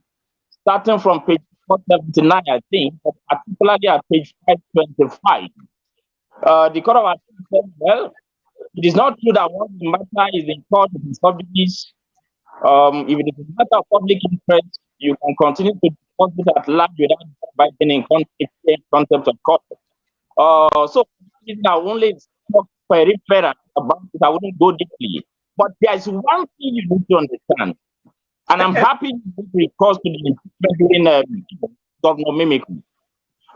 starting from page 479, I think, but particularly at page 525. The Court of Appeal said, well, it is not true that once the matter is in court, it is subjudice. If it is a matter of public interest, you can continue to discuss it at large without providing in concept of court. So I only talk peripheral about it. I wouldn't go deeply. But there's one thing you need to understand, and I'm happy to recall to the impeachment during Governor Mimiko.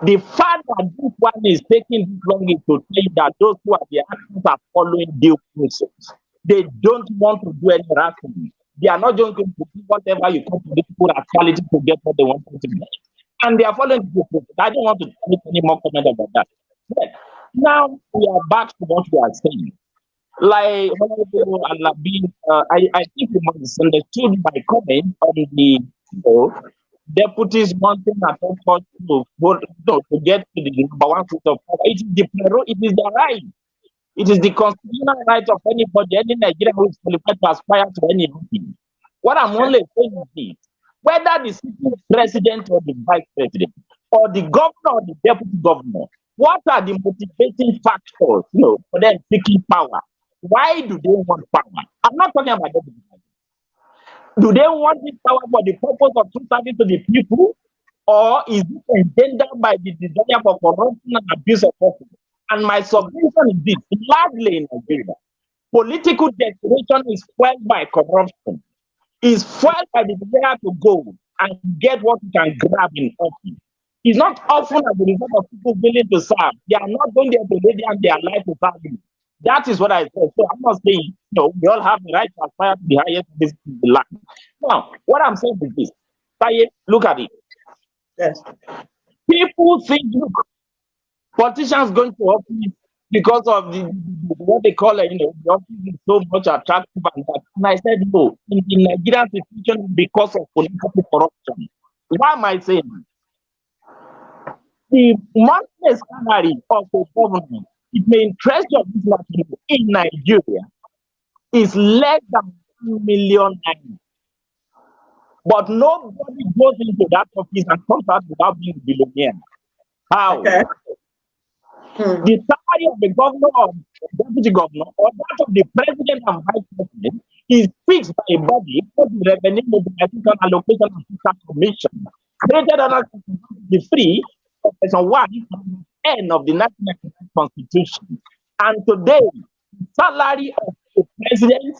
The fact that this one is taking this long is to say that those who are the actors are following due process. They don't want to do any rationing. They are not just going to do whatever you call political actuality to get what they want to get. And they are following due process. I don't want to make any more comment about that. But now we are back to what we are saying. Like Honorable Alabi, I think you misunderstood my comment on the deputies wanting at all costs to get to the number one seat of power. It is their right. It is the constitutional right of anybody, any Nigerian who is qualified to aspire to anything. What I'm only saying is whether the sitting president or the vice president, or the governor or the deputy governor, what are the motivating factors, for them seeking power? Why do they want power? I'm not talking about deputy. Do they want this power for the purpose of serving to the people, or is it engendered by the desire for corruption and abuse of office? And my submission is this: largely in Nigeria, political desperation is fueled by corruption, is fueled by the desire to go and get what you can grab in office. It's not often as a result of people willing to serve. They are not going there to lay down their life to serve you. That is what I said. So I'm not saying, we all have the right to aspire to the highest position in the land. Now, what I'm saying is this. Look at it. Yes. People think, look, politicians going to office because of the what they call it, the office is so much attractive and that. And I said, no, in the Nigerian situation, because of political corruption. Why am I saying that? The monthly salary of the government, it may interest your business in Nigeria, is less than 1 million naira. But nobody goes into that office and comes out without being a billionaire. How? Okay. The salary of the governor or the deputy governor or that of the president and vice president is fixed by a body called the Revenue Mobilization Allocation and Fiscal Commission, created under Section 3 of Section 1 of the 1999 Constitution. And today, the salary of the president is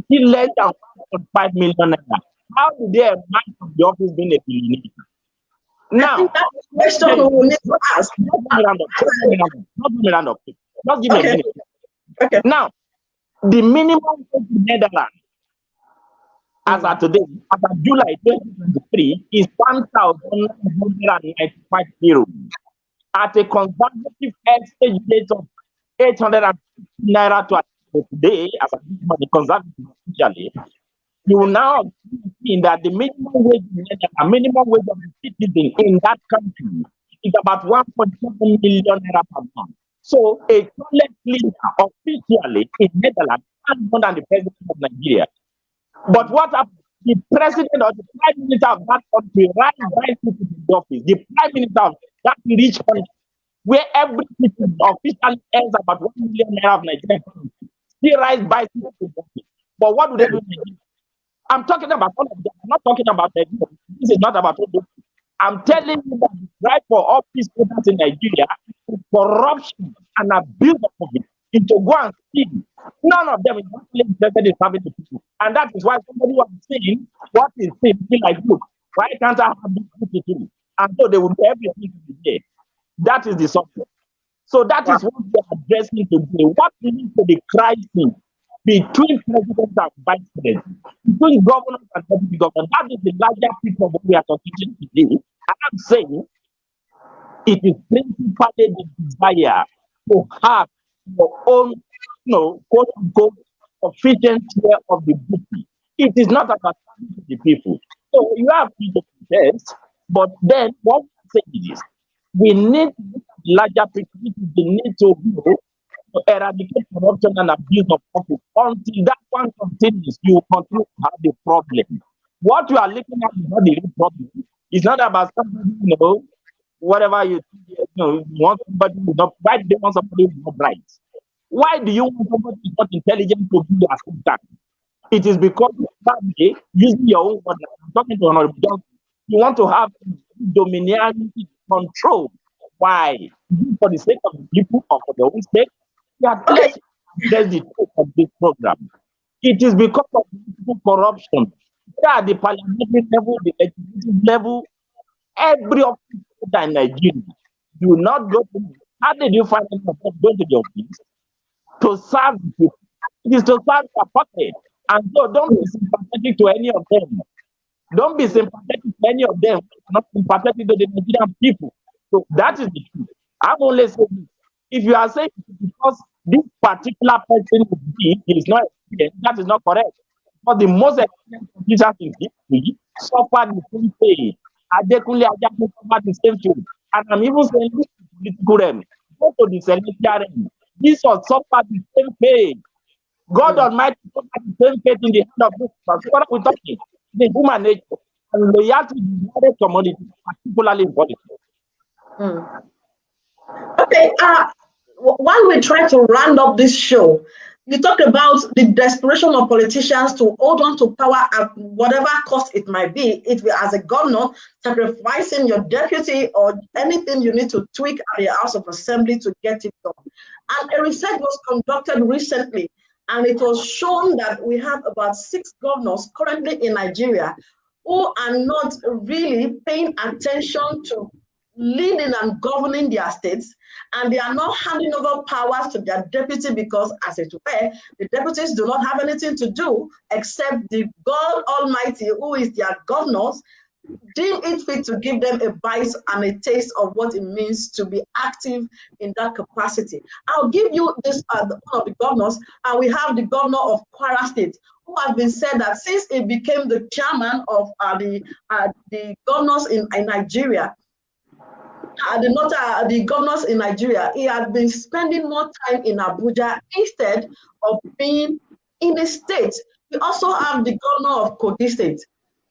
still less than 1.5 million naira. How do they emerge from the office being a billionaire? Now, I think that's the question we will need to ask. Just give me a minute. Okay. Now, the minimum wage in Netherlands, as of today, as of July 2023, is 1,995 euros at a conservative exchange rate of 850 naira to today, as a conservative officially. You will now see that the minimum wage of the citizen in that country is about 1.7 million naira per month. So a toilet cleaner officially in Netherlands is more than the president of Nigeria. But what happens? The president or the prime minister of that country rides bicycle to the office. The prime minister of that rich country, where every citizen officially earns about 1 million naira of Nigerian currency, he rides bicycle to the office. But what do they do in Nigeria? I'm talking about all of them. I'm not talking about the, this is not about all those. I'm telling you that the drive for office holders in Nigeria is corruption and abuse of it. Is to go and steal. None of them is actually interested in serving the people. And that is why somebody was saying what is saying, like, look, why can't I have this to do? And so they will do everything to be there. That is the subject. So that is what we are addressing today. What leads to the crisis between president and vice president, between governors and deputy governors? That is the larger picture of what we are talking today. And I'm saying it is principally the desire to have your own, quote unquote, sufficient share of the booty. It is not about serving the people. So you have to protest, but then what we say is we need larger picture, the need to eradicate corruption and abuse of office. Until that one continues, you will continue to have the problem. What you are looking at is not the real problem. It's not about somebody, whatever you want somebody who is not right, they want somebody who is not right. Why do you want somebody who is not intelligent to be your assistant? It is because you are using your own word. I'm talking to Alabi Johnson. You want to have domineering control. Why? For the sake of the people or for their own sake? That's the truth of this program. It is because of corruption. At the parliamentary level, the legislative level, every office in Nigeria do not go to. How did you find them going to the office to serve the people? It is to serve their pocket. And so don't be sympathetic to any of them. Don't be sympathetic to any of them. Not sympathetic to the Nigerian people. So that is the truth. I'm only saying, if you are saying because this particular person is not experienced, that is not correct. Because the most experienced officers in history suffered the same pain. Adekunle Ajagun suffered the same pain. And I'm even saying this is political realm. Go to the celestial realm. This was suffered the same pain. God Almighty suffered the same pain in the hand of this person. What are we talking? The human nature and loyalty to the other community, particularly in politics. Okay, while we try to round up this show, you talk about the desperation of politicians to hold on to power at whatever cost it might be. If you, as a governor, sacrificing your deputy or anything you need to tweak at the House of Assembly to get it done. And a research was conducted recently, and it was shown that we have about 6 governors currently in Nigeria who are not really paying attention to leading and governing their states, and they are not handing over powers to their deputy because, as it were, the deputies do not have anything to do except the God Almighty, who is their governors, deem it fit to give them a bite and a taste of what it means to be active in that capacity. I'll give you this one of the governors, and we have the governor of Kwara State, who has been said that since he became the chairman of the governors in Nigeria, the governors in Nigeria, he had been spending more time in Abuja instead of being in the state. We also have the governor of Kogi State,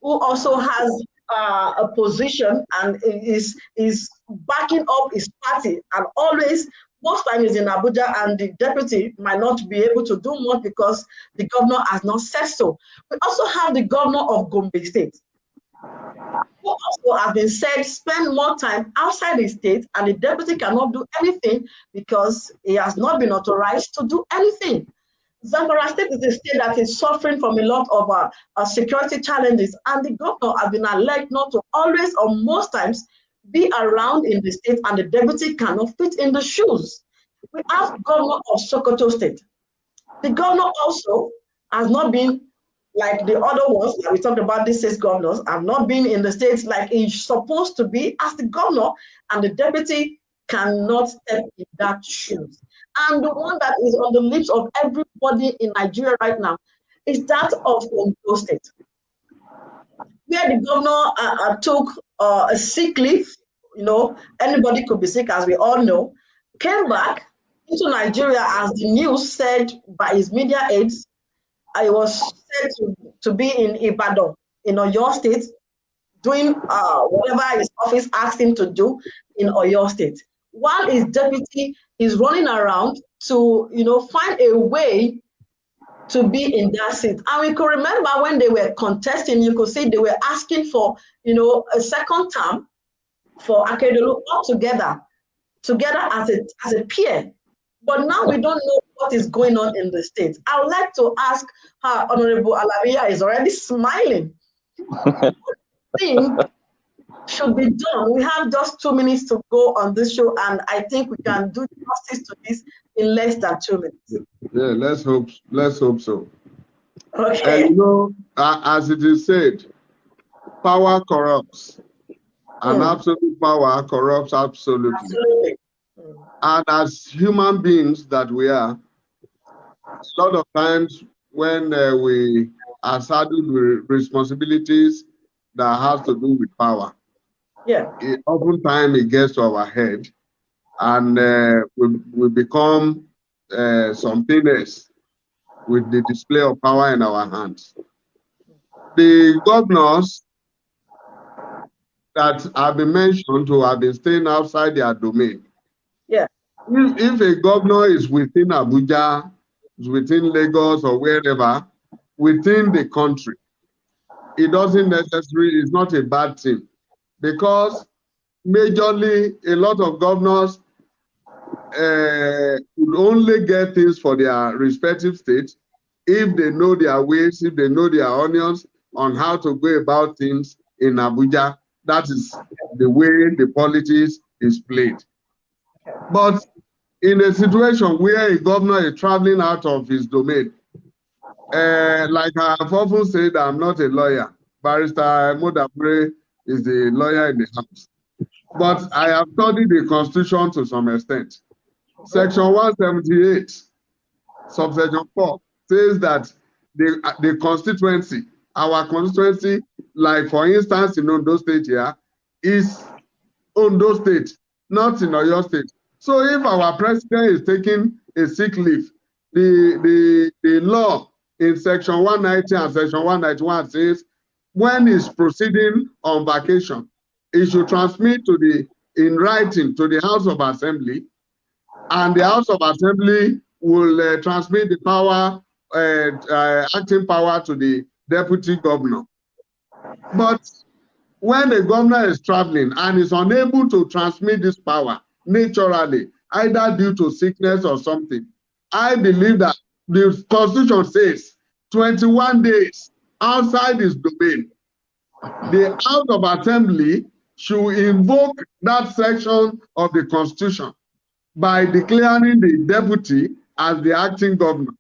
who also has a position and is backing up his party, and always most time is in Abuja, and the deputy might not be able to do much because the governor has not said so. We also have the governor of Gombe State, who also has been said spend more time outside the state, and the deputy cannot do anything because he has not been authorized to do anything. Zamfara State is a state that is suffering from a lot of security challenges, and the governor has been alleged not to always or most times be around in the state, and the deputy cannot fit in the shoes. We have governor of Sokoto State. The governor also has not been like the other ones that we talked about. These 6 governors have not been in the states like he's supposed to be as the governor, and the deputy cannot step in that shoes. And the one that is on the lips of everybody in Nigeria right now is that of Ondo State, where the governor took a sick leave. You know, anybody could be sick, as we all know, came back into Nigeria, as the news said by his media aides. I was said to be in Ibadan, in Oyo State, doing whatever his office asked him to do in Oyo State, while his deputy is running around to, find a way to be in that seat. And we could remember when they were contesting, you could see they were asking for, a second term for Akeredolu altogether, as a peer. But now we don't know what is going on in the state. I would like to ask her, Honorable Alabi is already smiling. What thing should be done? We have just 2 minutes to go on this show, and I think we can do justice to this in less than 2 minutes. Yeah, let's hope so. Okay. And as it is said, power corrupts, and absolute power corrupts absolutely. Absolutely. And as human beings that we are, a lot of times when we are saddled with responsibilities that has to do with power, oftentimes it gets to our head, and we become something else with the display of power in our hands. The governors that have been mentioned who have been staying outside their domain. Yeah. If a governor is within Abuja, is within Lagos or wherever, within the country, it doesn't necessarily, it's not a bad thing, because majorly a lot of governors would only get things for their respective states if they know their ways, if they know their onions on how to go about things in Abuja. That is the way the politics is played. But in a situation where a governor is traveling out of his domain, like I've often said, I'm not a lawyer. Barrister Modapure is the lawyer in the house. But I have studied the Constitution to some extent. Section 178, subsection 4, says that the constituency, our constituency, like for instance in Ondo State here, is Ondo State, not in Oyo State. So if our president is taking a sick leave, the law in section 190 and section 191 says when he's proceeding on vacation, he should transmit in writing to the House of Assembly, and the House of Assembly will transmit the power, acting power, to the deputy governor. But when the governor is traveling and is unable to transmit this power naturally, either due to sickness or something, I believe that the Constitution says 21 days outside his domain, the House of Assembly should invoke that section of the Constitution by declaring the deputy as the acting governor.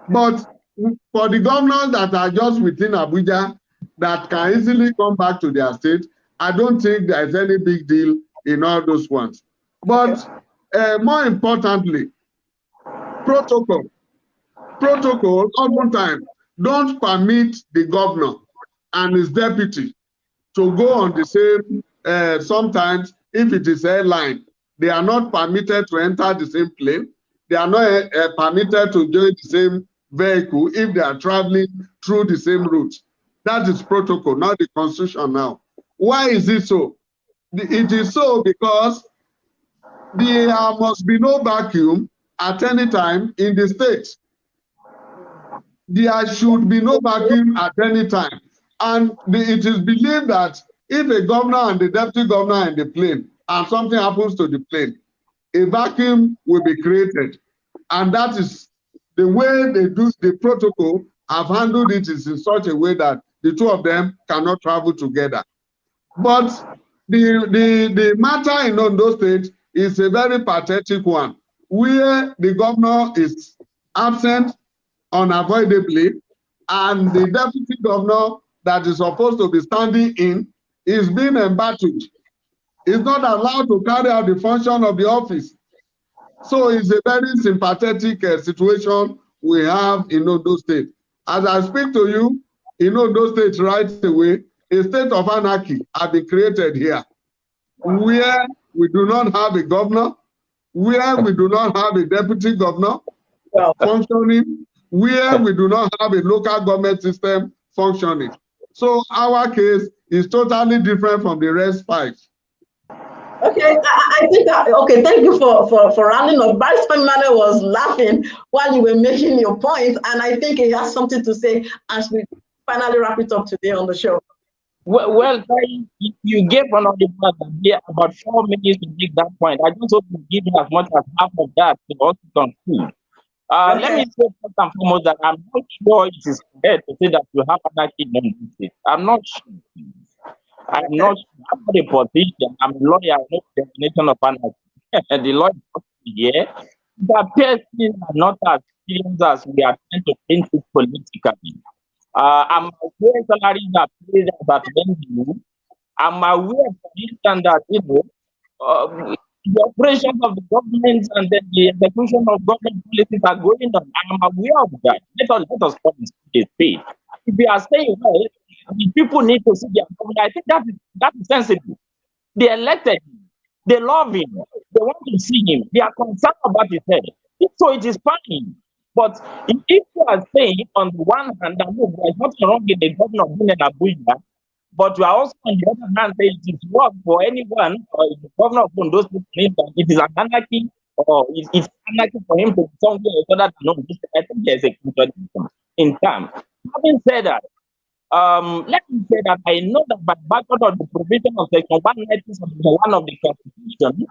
But for the governors that are just within Abuja, that can easily come back to their state. I don't think there's any big deal in all those ones. But more importantly, protocol, oftentimes, don't permit the governor and his deputy to go on the same, sometimes if it is airline, they are not permitted to enter the same plane. They are not permitted to join the same vehicle if they are traveling through the same route. That is protocol, not the constitution now. Why is it so? It is so because there must be no vacuum at any time in the state. There should be no vacuum at any time. And it is believed that if a governor and the deputy governor are in the plane and something happens to the plane, a vacuum will be created. And that is the way they do the protocol. Have handled it is in such a way that the two of them cannot travel together. But the matter in Ondo State is a very pathetic one, where the governor is absent unavoidably, and the deputy governor that is supposed to be standing in is being embattled. Is not allowed to carry out the function of the office. So it's a very sympathetic situation we have in Ondo State. As I speak to you, in Ondo State right away, a state of anarchy has been created here, where we do not have a governor, where we do not have a deputy governor functioning, where we do not have a local government system functioning. So our case is totally different from the rest five. Okay, I think okay. Thank you for rounding up. Barry Emmanuel was laughing while you were making your point, and I think he has something to say as we finally wrap it up today on the show. Well, you gave another about 4 minutes to make that point. I just hope you give me as much as half of that to also conclude. Okay. Let me say first and foremost that I'm not sure it is correct to say that you have anarchy in Ondo State. I'm not sure. I'm not a politician. I'm a lawyer. I know the definition of anarchy. The lawyer here, it appears things are not as serious as we are trying to paint it politically. I'm aware salaries are paid at venue. I'm aware, for instance, that the operations of the government and then the execution of government policies are going on. I'm aware of that. Let us call it paid. If we are saying, well, the people need to see their government, I think that is sensible. They elected him. They love him. They want to see him. They are concerned about his head. So it is fine. But if you are saying, on the one hand, that look, there's nothing wrong with the governor being in Abuja, but you are also on the other hand saying it is wrong for anyone, or the governor of those people, it is an anarchy, or it's anarchy for him to be somewhere other than no. I think there's a contradiction in terms. Having said that, let me say that I know that by background of the provision of Section 190 of the Constitution,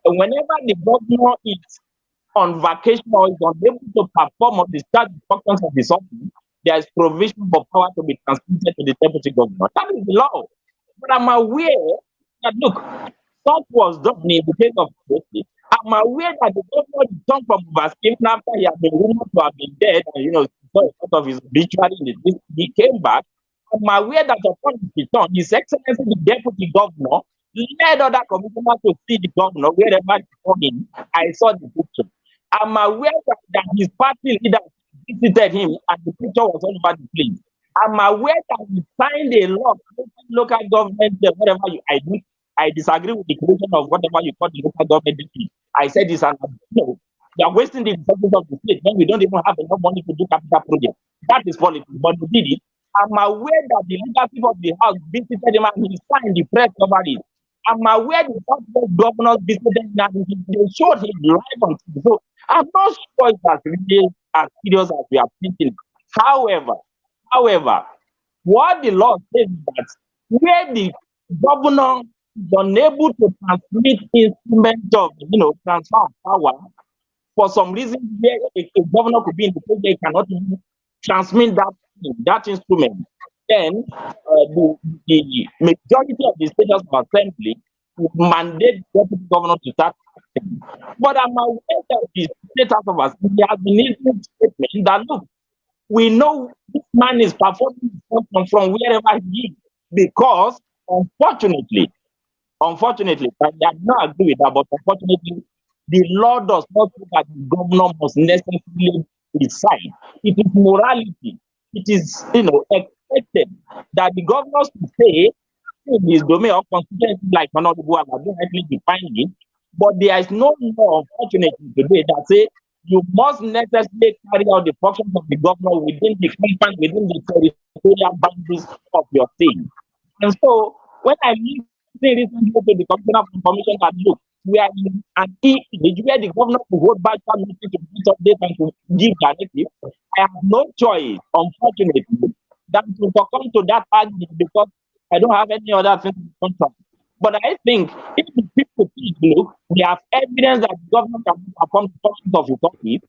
whenever the governor is on vacation or is unable to perform or discharge the functions of his office, there is provision for power to be transmitted to the deputy governor. That is the law. But I'm aware that, look, such was done in the case of Kogi. I'm aware that the governor returned from overseas after he had been rumored to have been dead, and sort of his obituary in the he came back. I'm aware that upon his return, His Excellency the Deputy Governor led other commissioners to see the governor wherever he saw him. I saw the picture. I'm aware that his party leader visited him and the picture was all over the place. I'm aware that he signed a law, local government, whatever I disagree with the creation of whatever you call the local government. I said this, and they are wasting the resources of the state when we don't even have enough money to do capital projects. That is politics, but we did it. I'm aware that the leadership of the house visited him and he signed the press over it. I'm aware the Southwest governors visited him and they showed him live on TV. So I'm not sure it's as really as serious as we are thinking. However, what the law says is that where the governor is unable to transmit instruments of transfer of power, for some reason where a governor could be in the place they cannot even transmit that instrument, then the majority of the states of assembly would mandate the deputy governor to start acting. But I'm aware that the state house of assembly has been issuing statement that look, we know this man is performing his function from wherever he is. Because, unfortunately, I do not agree with that, but unfortunately, the law does not say that the governor must necessarily decide. It is morality. It is, expected that the governor should say in his domain of constituency, like Honorable Alabi rightly defined it. But there is no law, unfortunately, today that say you must necessarily carry out the functions of the governor within the confines, within the territorial boundaries of your state. And so, when I recently to the Commissioner of Information that look, we are in an age where the governor will hold back that meeting to give updates and to give directives. I have no choice, unfortunately, than to succumb to that argument because I don't have any other thing to contract. But I think if the people look, we have evidence that the government can perform the functions of his office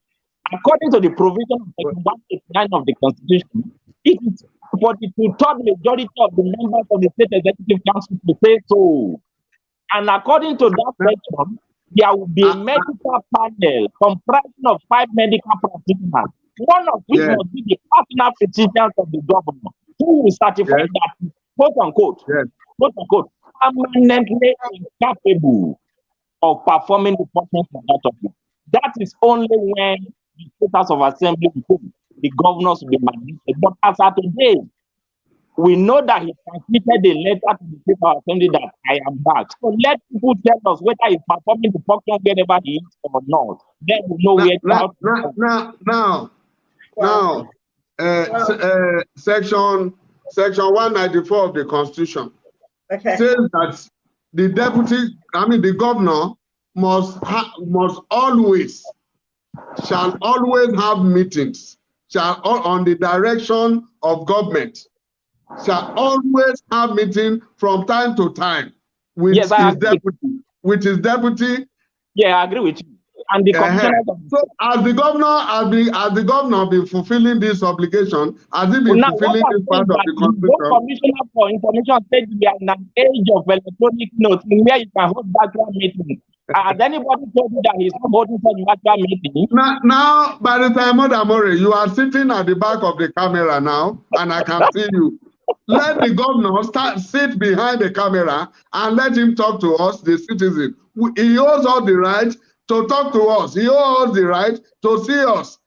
according to the provision of Section 189 of the Constitution. It is for the two-third majority of the members of the State Executive Council to say so. And according to that section, there will be a medical panel comprising of 5 medical practitioners, one of which must be the personal physicians of the governor, who will certify that, quote unquote, permanently incapable of performing the functions of that office. That is only when the State House of Assembly will the governors will be mandated. But as of today, we know that he transmitted a letter to the State House Assembly that I am back. So let people tell us whether he's performing the function wherever he is or not. Then we know Section 194 of the Constitution says that the governor shall always have meetings, on the direction of government, shall always have meeting from time to time with his deputy. Yeah, I agree with you. And the commissioner. So as the governor been fulfilling this obligation, has he been fulfilling this part of the Constitution? The Commissioner for Information said we are in an age of electronic notes in where you can hold virtual meetings. Has anybody told you that he's not holding such virtual meetings? Now, by the time, Odamore, you are sitting at the back of the camera now, and I can see you. Let the governor sit behind the camera and let him talk to us, the citizen. He owes all the right to talk to us. He owes the right to see us.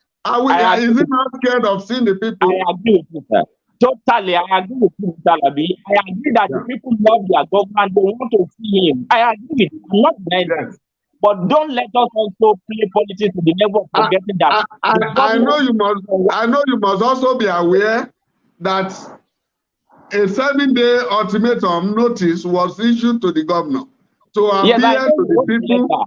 Is he not scared of seeing the people? I agree with you, sir. Totally, I agree with you, Alabi. I agree that the people love their government, they want to see him. I agree with you. I'm not denying that. But don't let us also play politics to the level of forgetting that. I know you must also be aware that a 7-day ultimatum notice was issued to the governor to appear to the people.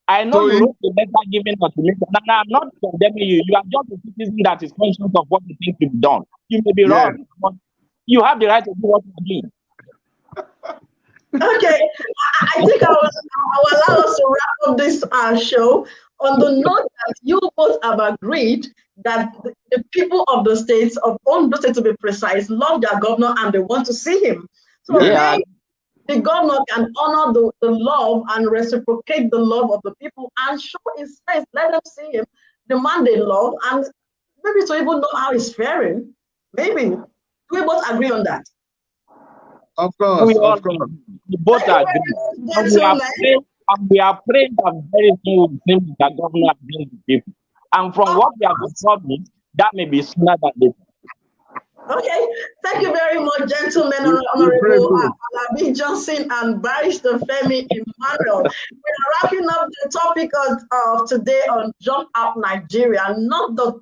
I know you wrote the letter giving ultimatum, and I'm not condemning you. You are just a citizen that is conscious of what you think to be done. You may be wrong, but you have the right to do what you're doing. Okay, I think I will allow us to wrap up this show on the note that you both have agreed that the people of the states, of Ondo State to be precise, love their governor and they want to see him. So the governor can honor the love and reciprocate the love of the people and show his face, let them see him, the man they love, and maybe to even know how he's faring. Maybe. Do we both agree on that? Of course. We both agree. And we are praying that very soon we think that governor brings the people. And from what we have observed, that may be sooner than later. Okay, thank you very much, gentlemen, Honorable Alabi Johnson and Barrister Femi Emmanuel. We are wrapping up the topic of today on Jump Out Nigeria, not the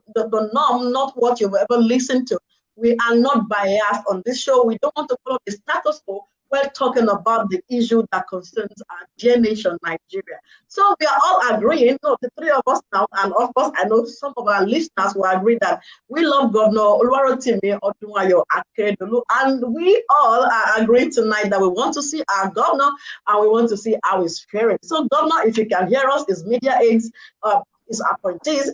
norm, not what you've ever listened to. We are not biased on this show. We don't want to follow the status quo. We're talking about the issue that concerns our dear nation, Nigeria. So we are all agreeing, the three of us now, and of course, I know some of our listeners will agree that we love Governor Oluwarotimi Odunayo Akeredolu, and we all are agreeing tonight that we want to see our governor and we want to see how he's faring. So, Governor, if you can hear us, his media aides, his appointees,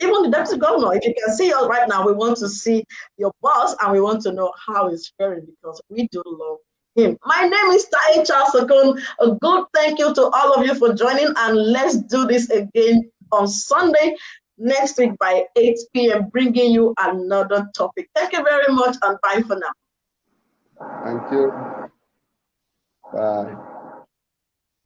even the deputy governor, if you can see us right now, we want to see your boss and we want to know how he's faring because we do love him. My name is Tai Charles Okon. A good thank you to all of you for joining, and let's do this again on Sunday. next week by 8 p.m., bringing you another topic. Thank you very much, and bye for now. Thank you. Bye.